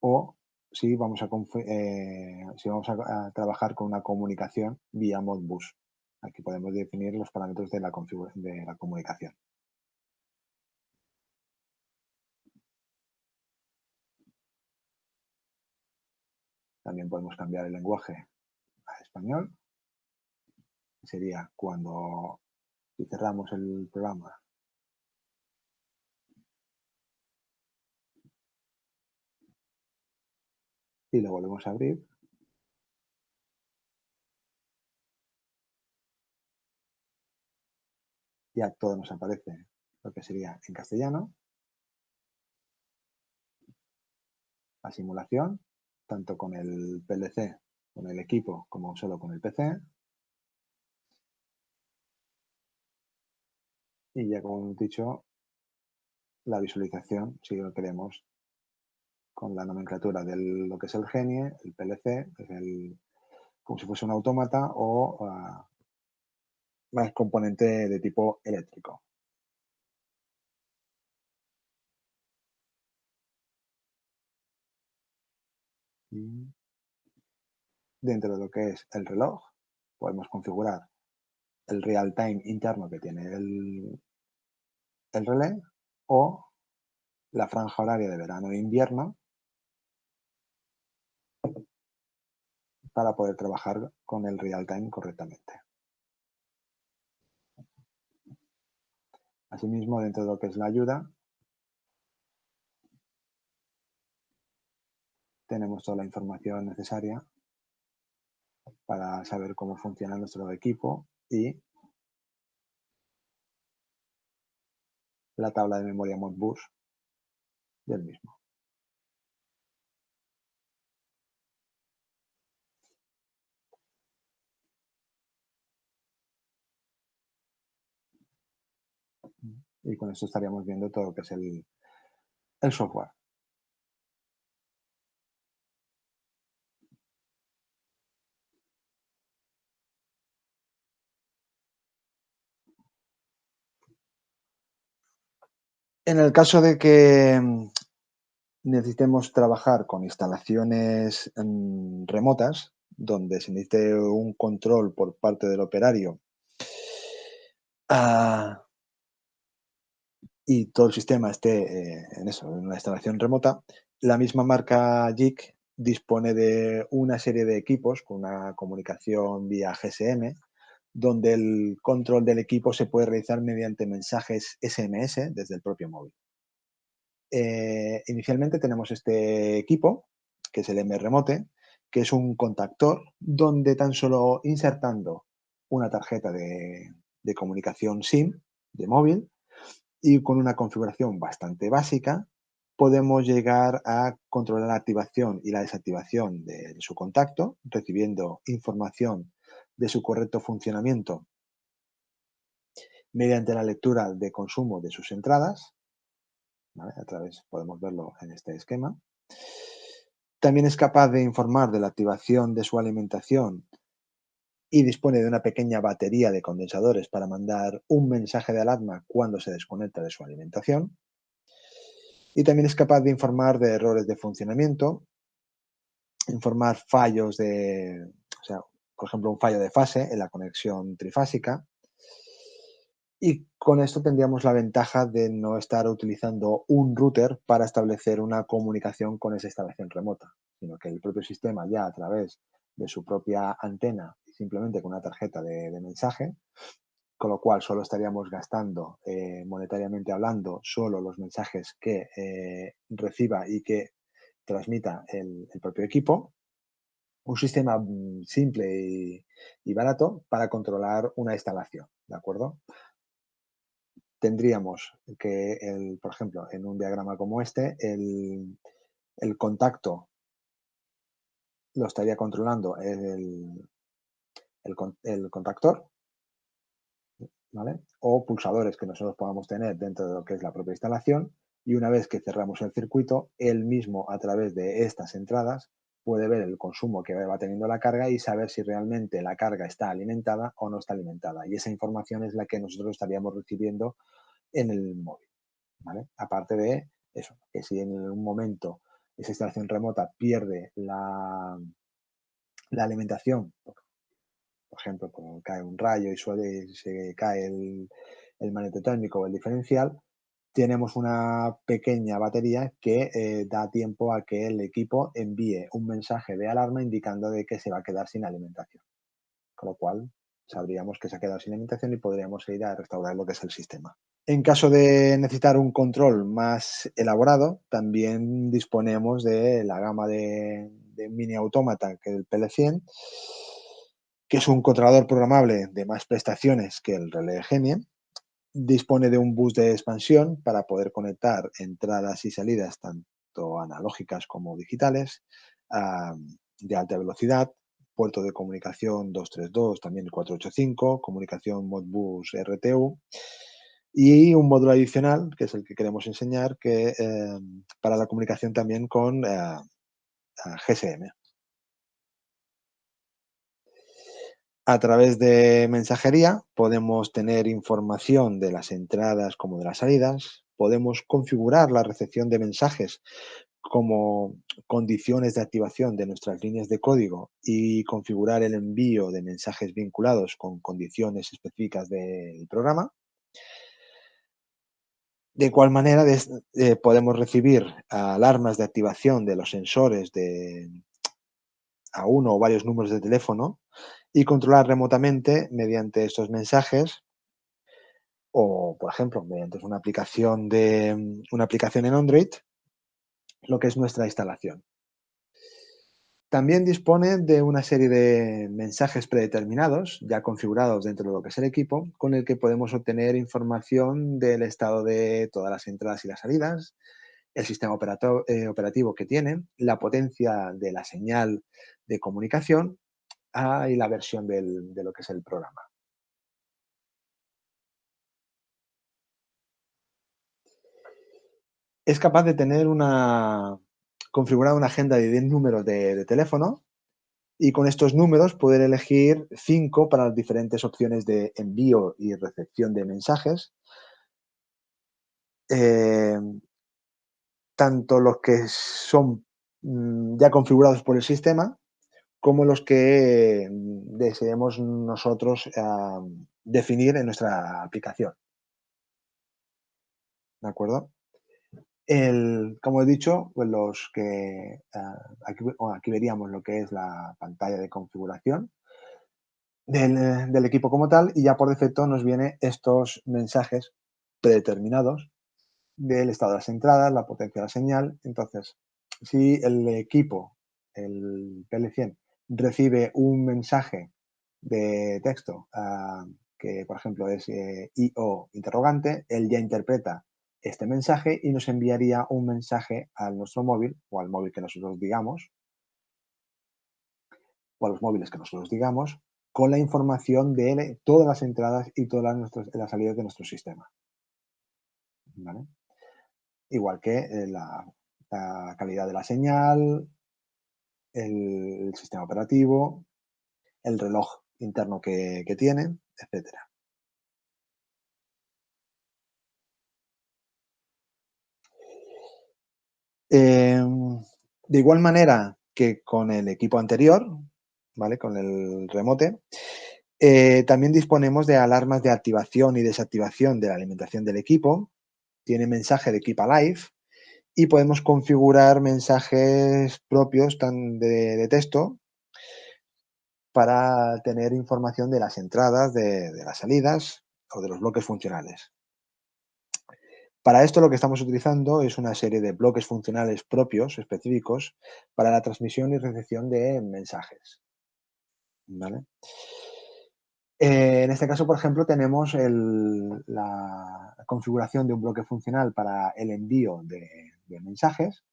o si vamos a trabajar con una comunicación vía Modbus. Aquí podemos definir los parámetros de la comunicación. También podemos cambiar el lenguaje español. Sería cuando, si cerramos el programa, y lo volvemos a abrir, ya todo nos aparece lo que sería en castellano, la simulación, tanto con el PLC, con el equipo, como solo con el PC. Y ya como hemos dicho, la visualización, si lo queremos, con la nomenclatura de lo que es el Genie, el PLC, que es como si fuese un autómata o más componente de tipo eléctrico. Dentro de lo que es el reloj, podemos configurar el real time interno que tiene el relé o la franja horaria de verano e invierno para poder trabajar con el real time correctamente. Asimismo, dentro de lo que es la ayuda, tenemos toda la información necesaria para saber cómo funciona nuestro equipo y la tabla de memoria Modbus del mismo. Y con esto estaríamos viendo todo lo que es el software. En el caso de que necesitemos trabajar con instalaciones remotas, donde se necesite un control por parte del operario ah, y todo el sistema esté en eso, en una instalación remota, la misma marca JIC dispone de una serie de equipos con una comunicación vía GSM, donde el control del equipo se puede realizar mediante mensajes SMS desde el propio móvil. Inicialmente tenemos este equipo, que es el M-Remote, que es un contactor donde tan solo insertando una tarjeta de comunicación SIM de móvil y con una configuración bastante básica, podemos llegar a controlar la activación y la desactivación de su contacto, recibiendo información de su correcto funcionamiento mediante la lectura de consumo de sus entradas, ¿vale? A través, podemos verlo en este esquema. También es capaz de informar de la activación de su alimentación y dispone de una pequeña batería de condensadores para mandar un mensaje de alarma cuando se desconecta de su alimentación. Y también es capaz de informar de errores de funcionamiento, informar fallos o sea, por ejemplo, un fallo de fase en la conexión trifásica. Y con esto tendríamos la ventaja de no estar utilizando un router para establecer una comunicación con esa instalación remota, sino que el propio sistema ya a través de su propia antena y simplemente con una tarjeta de mensaje, con lo cual solo estaríamos gastando monetariamente hablando solo los mensajes que reciba y que transmita el propio equipo. Un sistema simple y barato para controlar una instalación, ¿de acuerdo? Tendríamos que, por ejemplo, en un diagrama como este, el contacto lo estaría controlando el contactor, ¿vale? O pulsadores que nosotros podamos tener dentro de lo que es la propia instalación. Y una vez que cerramos el circuito, él mismo a través de estas entradas puede ver el consumo que va teniendo la carga y saber si realmente la carga está alimentada o no está alimentada. Y esa información es la que nosotros estaríamos recibiendo en el móvil. ¿Vale? Aparte de eso, que si en un momento esa instalación remota pierde la alimentación, por ejemplo, como cae un rayo y se cae el magneto térmico o el diferencial, tenemos una pequeña batería que da tiempo a que el equipo envíe un mensaje de alarma indicando de que se va a quedar sin alimentación. con lo cual sabríamos que se ha quedado sin alimentación y podríamos ir a restaurar lo que es el sistema. En caso de necesitar un control más elaborado, también disponemos de la gama de mini autómata que es el PL100, que es un controlador programable de más prestaciones que el relé Genie. Dispone de un bus de expansión para poder conectar entradas y salidas tanto analógicas como digitales, ah, de alta velocidad, puerto de comunicación 232, también el 485, comunicación Modbus RTU y un módulo adicional, que es el que queremos enseñar, que para la comunicación también con GSM. A través de mensajería podemos tener información de las entradas como de las salidas, podemos configurar la recepción de mensajes como condiciones de activación de nuestras líneas de código y configurar el envío de mensajes vinculados con condiciones específicas del programa. De igual manera, podemos recibir alarmas de activación de los sensores a uno o varios números de teléfono y controlar remotamente mediante estos mensajes o, por ejemplo, mediante una aplicación en Android, lo que es nuestra instalación. También dispone de una serie de mensajes predeterminados, ya configurados dentro de lo que es el equipo, con el que podemos obtener información del estado de todas las entradas y las salidas, el sistema operativo que tiene, la potencia de la señal de comunicación y la versión de lo que es el programa. Es capaz de tener configurada una agenda de 10 números de teléfono y con estos números poder elegir 5 para las diferentes opciones de envío y recepción de mensajes, eh, tanto los que son ya configurados por el sistema como los que deseemos nosotros definir en nuestra aplicación. ¿De acuerdo? Como he dicho, pues aquí veríamos lo que es la pantalla de configuración del equipo como tal y ya por defecto nos vienen estos mensajes predeterminados del estado de las entradas, la potencia de la señal. Entonces, si el equipo, el PL100, recibe un mensaje de texto que, por ejemplo, es IO interrogante, él ya interpreta este mensaje y nos enviaría un mensaje a nuestro móvil o al móvil que nosotros digamos o a los móviles que nosotros digamos con la información de todas las entradas y todas las salidas de nuestro sistema. ¿Vale? Igual que la calidad de la señal, el sistema operativo, el reloj interno que tiene, etcétera. De igual manera que con el equipo anterior, ¿vale? Con el remote, también disponemos de alarmas de activación y desactivación de la alimentación del equipo. Tiene mensaje de Keep Alive y podemos configurar mensajes propios de texto para tener información de las entradas, de las salidas o de los bloques funcionales. Para esto lo que estamos utilizando es una serie de bloques funcionales propios, específicos, para la transmisión y recepción de mensajes. ¿Vale? En este caso, por ejemplo, tenemos la configuración de un bloque funcional para el envío de mensajes.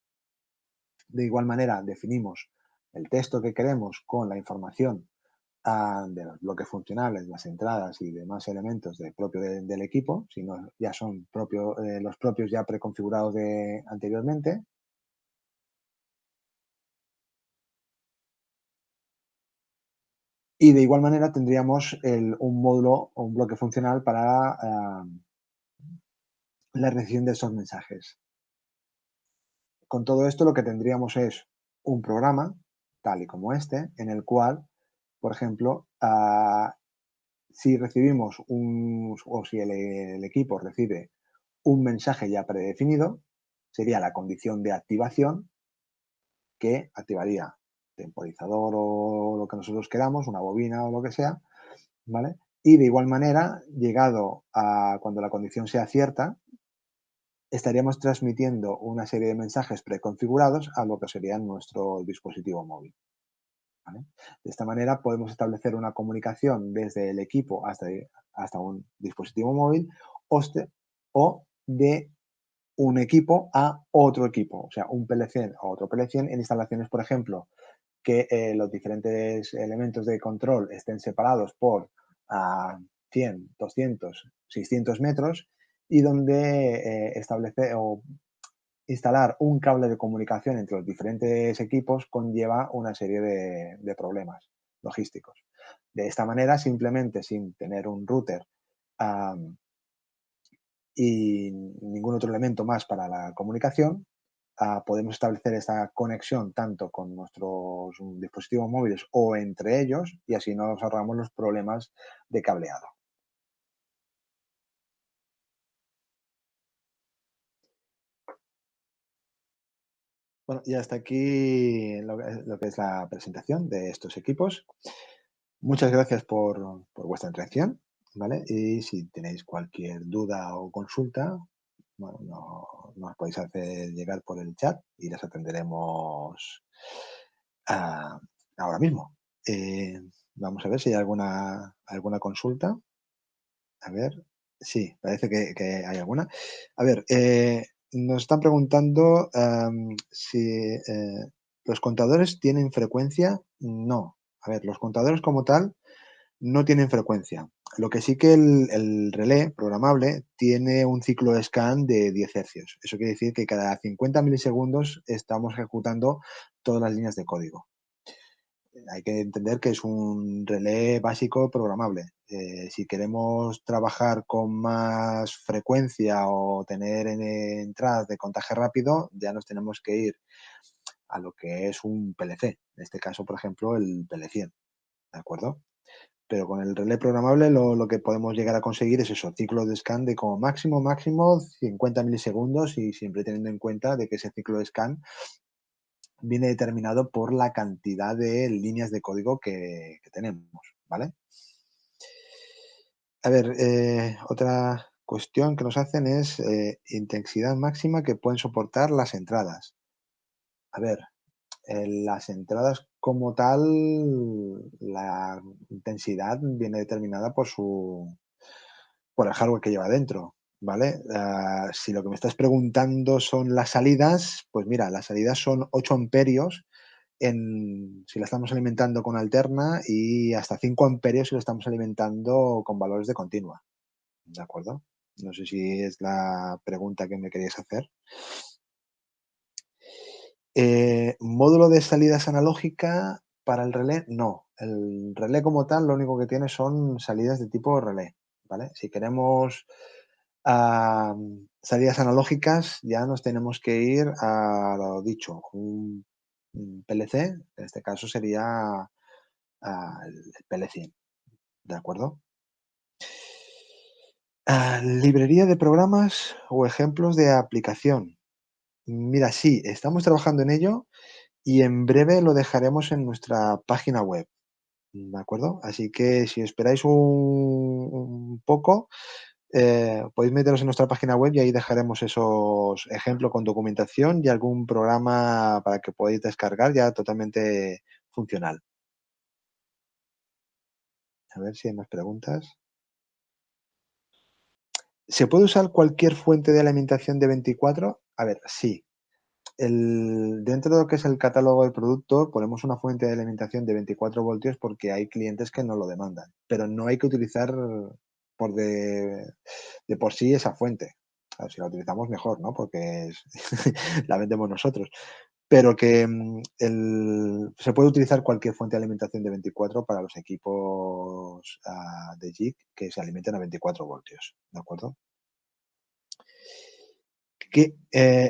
De igual manera, definimos el texto que queremos con la información de los bloques funcionales, las entradas y demás elementos del equipo, si no ya son los propios ya preconfigurados anteriormente. Y de igual manera tendríamos un módulo o un bloque funcional para la recepción de esos mensajes. Con todo esto lo que tendríamos es un programa, tal y como este, en el cual, por ejemplo, si recibimos o si el equipo recibe un mensaje ya predefinido, sería la condición de activación que activaría temporizador o lo que nosotros queramos, una bobina o lo que sea, ¿vale? Y de igual manera, llegado a cuando la condición sea cierta, estaríamos transmitiendo una serie de mensajes preconfigurados a lo que sería nuestro dispositivo móvil, ¿vale? De esta manera podemos establecer una comunicación desde el equipo hasta un dispositivo móvil o de un equipo a otro equipo, o sea, un PL100 a otro PL100 en instalaciones, por ejemplo, que los diferentes elementos de control estén separados por 100, 200, 600 metros y donde establece o instalar un cable de comunicación entre los diferentes equipos conlleva una serie de problemas logísticos. De esta manera, simplemente sin tener un router um, y ningún otro elemento más para la comunicación, podemos establecer esta conexión tanto con nuestros dispositivos móviles o entre ellos y así nos ahorramos los problemas de cableado. Bueno, y hasta aquí lo que es la presentación de estos equipos. Muchas gracias por vuestra atención, ¿vale? Y si tenéis cualquier duda o consulta, bueno, nos podéis hacer llegar por el chat y las atenderemos ah, ahora mismo. Eh, Vamos a ver si hay alguna consulta. A ver, sí, parece que hay alguna. A ver, nos están preguntando si los contadores tienen frecuencia. No. A ver, los contadores como tal no tienen frecuencia. Lo que sí que el relé programable tiene un ciclo de scan de 10 hercios. Eso quiere decir que cada 50 milisegundos estamos ejecutando todas las líneas de código. Hay que entender que es un relé básico programable. Si queremos trabajar con más frecuencia o tener entradas de contaje rápido, ya nos tenemos que ir a lo que es un PLC. En este caso, por ejemplo, el PL100. ¿De acuerdo? Pero con el relé programable lo que podemos llegar a conseguir es eso, ciclos de scan de como máximo 50 milisegundos y siempre teniendo en cuenta de que ese ciclo de scan viene determinado por la cantidad de líneas de código que tenemos, ¿vale? A ver, otra cuestión que nos hacen es intensidad máxima que pueden soportar las entradas. A ver, las entradas como tal, la intensidad viene determinada por el hardware que lleva dentro, ¿vale? Si lo que me estás preguntando son las salidas, pues mira, las salidas son 8 amperios si la estamos alimentando con alterna y hasta 5 amperios si lo estamos alimentando con valores de continua, ¿de acuerdo? No sé si es la pregunta que me querías hacer. Módulo de salidas analógica para el relé, no. El relé como tal, lo único que tiene son salidas de tipo relé, ¿vale? Si queremos salidas analógicas, ya nos tenemos que ir a lo dicho, un PLC, en este caso sería el PL100, ¿de acuerdo? Librería de programas o ejemplos de aplicación. Mira, sí, estamos trabajando en ello y en breve lo dejaremos en nuestra página web, ¿de acuerdo? Así que si esperáis un poco, podéis meteros en nuestra página web y ahí dejaremos esos ejemplos con documentación y algún programa para que podáis descargar ya totalmente funcional. A ver si hay más preguntas. ¿Se puede usar cualquier fuente de alimentación de 24? A ver, sí. Dentro de lo que es el catálogo de producto, ponemos una fuente de alimentación de 24 voltios porque hay clientes que no lo demandan, pero no hay que utilizar por de por sí esa fuente. A ver, si la utilizamos mejor, ¿no? Porque la vendemos nosotros. Pero que se puede utilizar cualquier fuente de alimentación de 24 para los equipos de JIC que se alimenten a 24 voltios, ¿de acuerdo?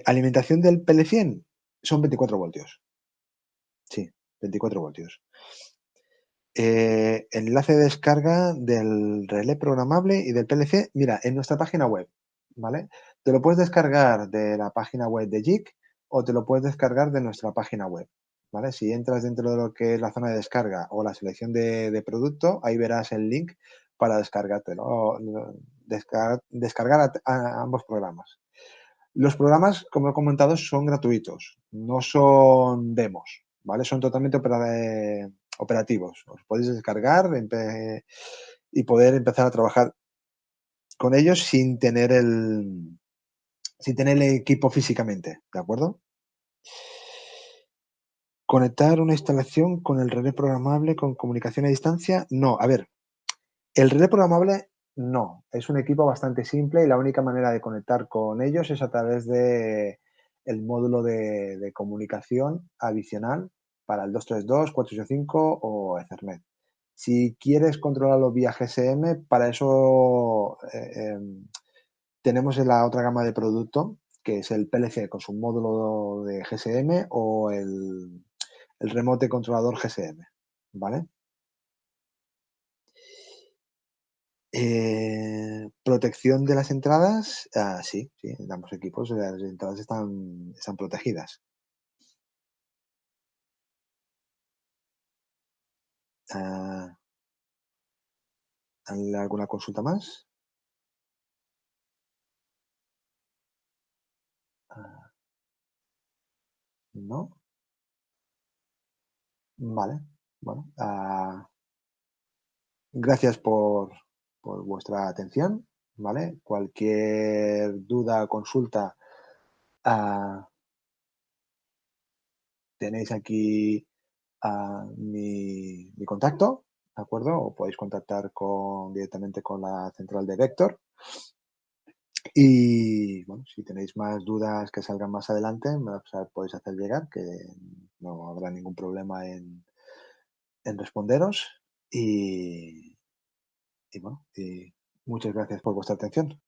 Alimentación del PL100 son 24 voltios. Sí, 24 voltios. Enlace de descarga del relé programable y del PLC, mira, en nuestra página web, ¿vale? Te lo puedes descargar de la página web de JIC o te lo puedes descargar de nuestra página web, ¿vale? Si entras dentro de lo que es la zona de descarga o la selección de producto, ahí verás el link para descargártelo, o descargar a ambos programas. Los programas, como he comentado, son gratuitos, no son demos, ¿vale? Son totalmente operativos. Los podéis descargar y poder empezar a trabajar con ellos sin tener el equipo físicamente, ¿de acuerdo? Conectar una instalación con el relé programable con comunicación a distancia, no. A ver, el relé programable no, es un equipo bastante simple y la única manera de conectar con ellos es a través de el módulo de comunicación adicional para el 232, 485 o Ethernet. Si quieres controlarlo vía GSM, para eso tenemos en la otra gama de producto, que es el PLC con su módulo de GSM o el remote controlador GSM, ¿vale? Protección de las entradas, sí, sí, en ambos equipos las entradas están protegidas. Ah, ¿Hay alguna consulta más? Ah, ¿No? Vale, bueno, gracias por vuestra atención, ¿vale? Cualquier duda o consulta, ah, tenéis aquí mi contacto, ¿de acuerdo? O podéis contactar directamente con la central de Vector. Y bueno, si tenéis más dudas que salgan más adelante, me las podéis hacer llegar, que no habrá ningún problema en responderos. Y bueno, y muchas gracias por vuestra atención.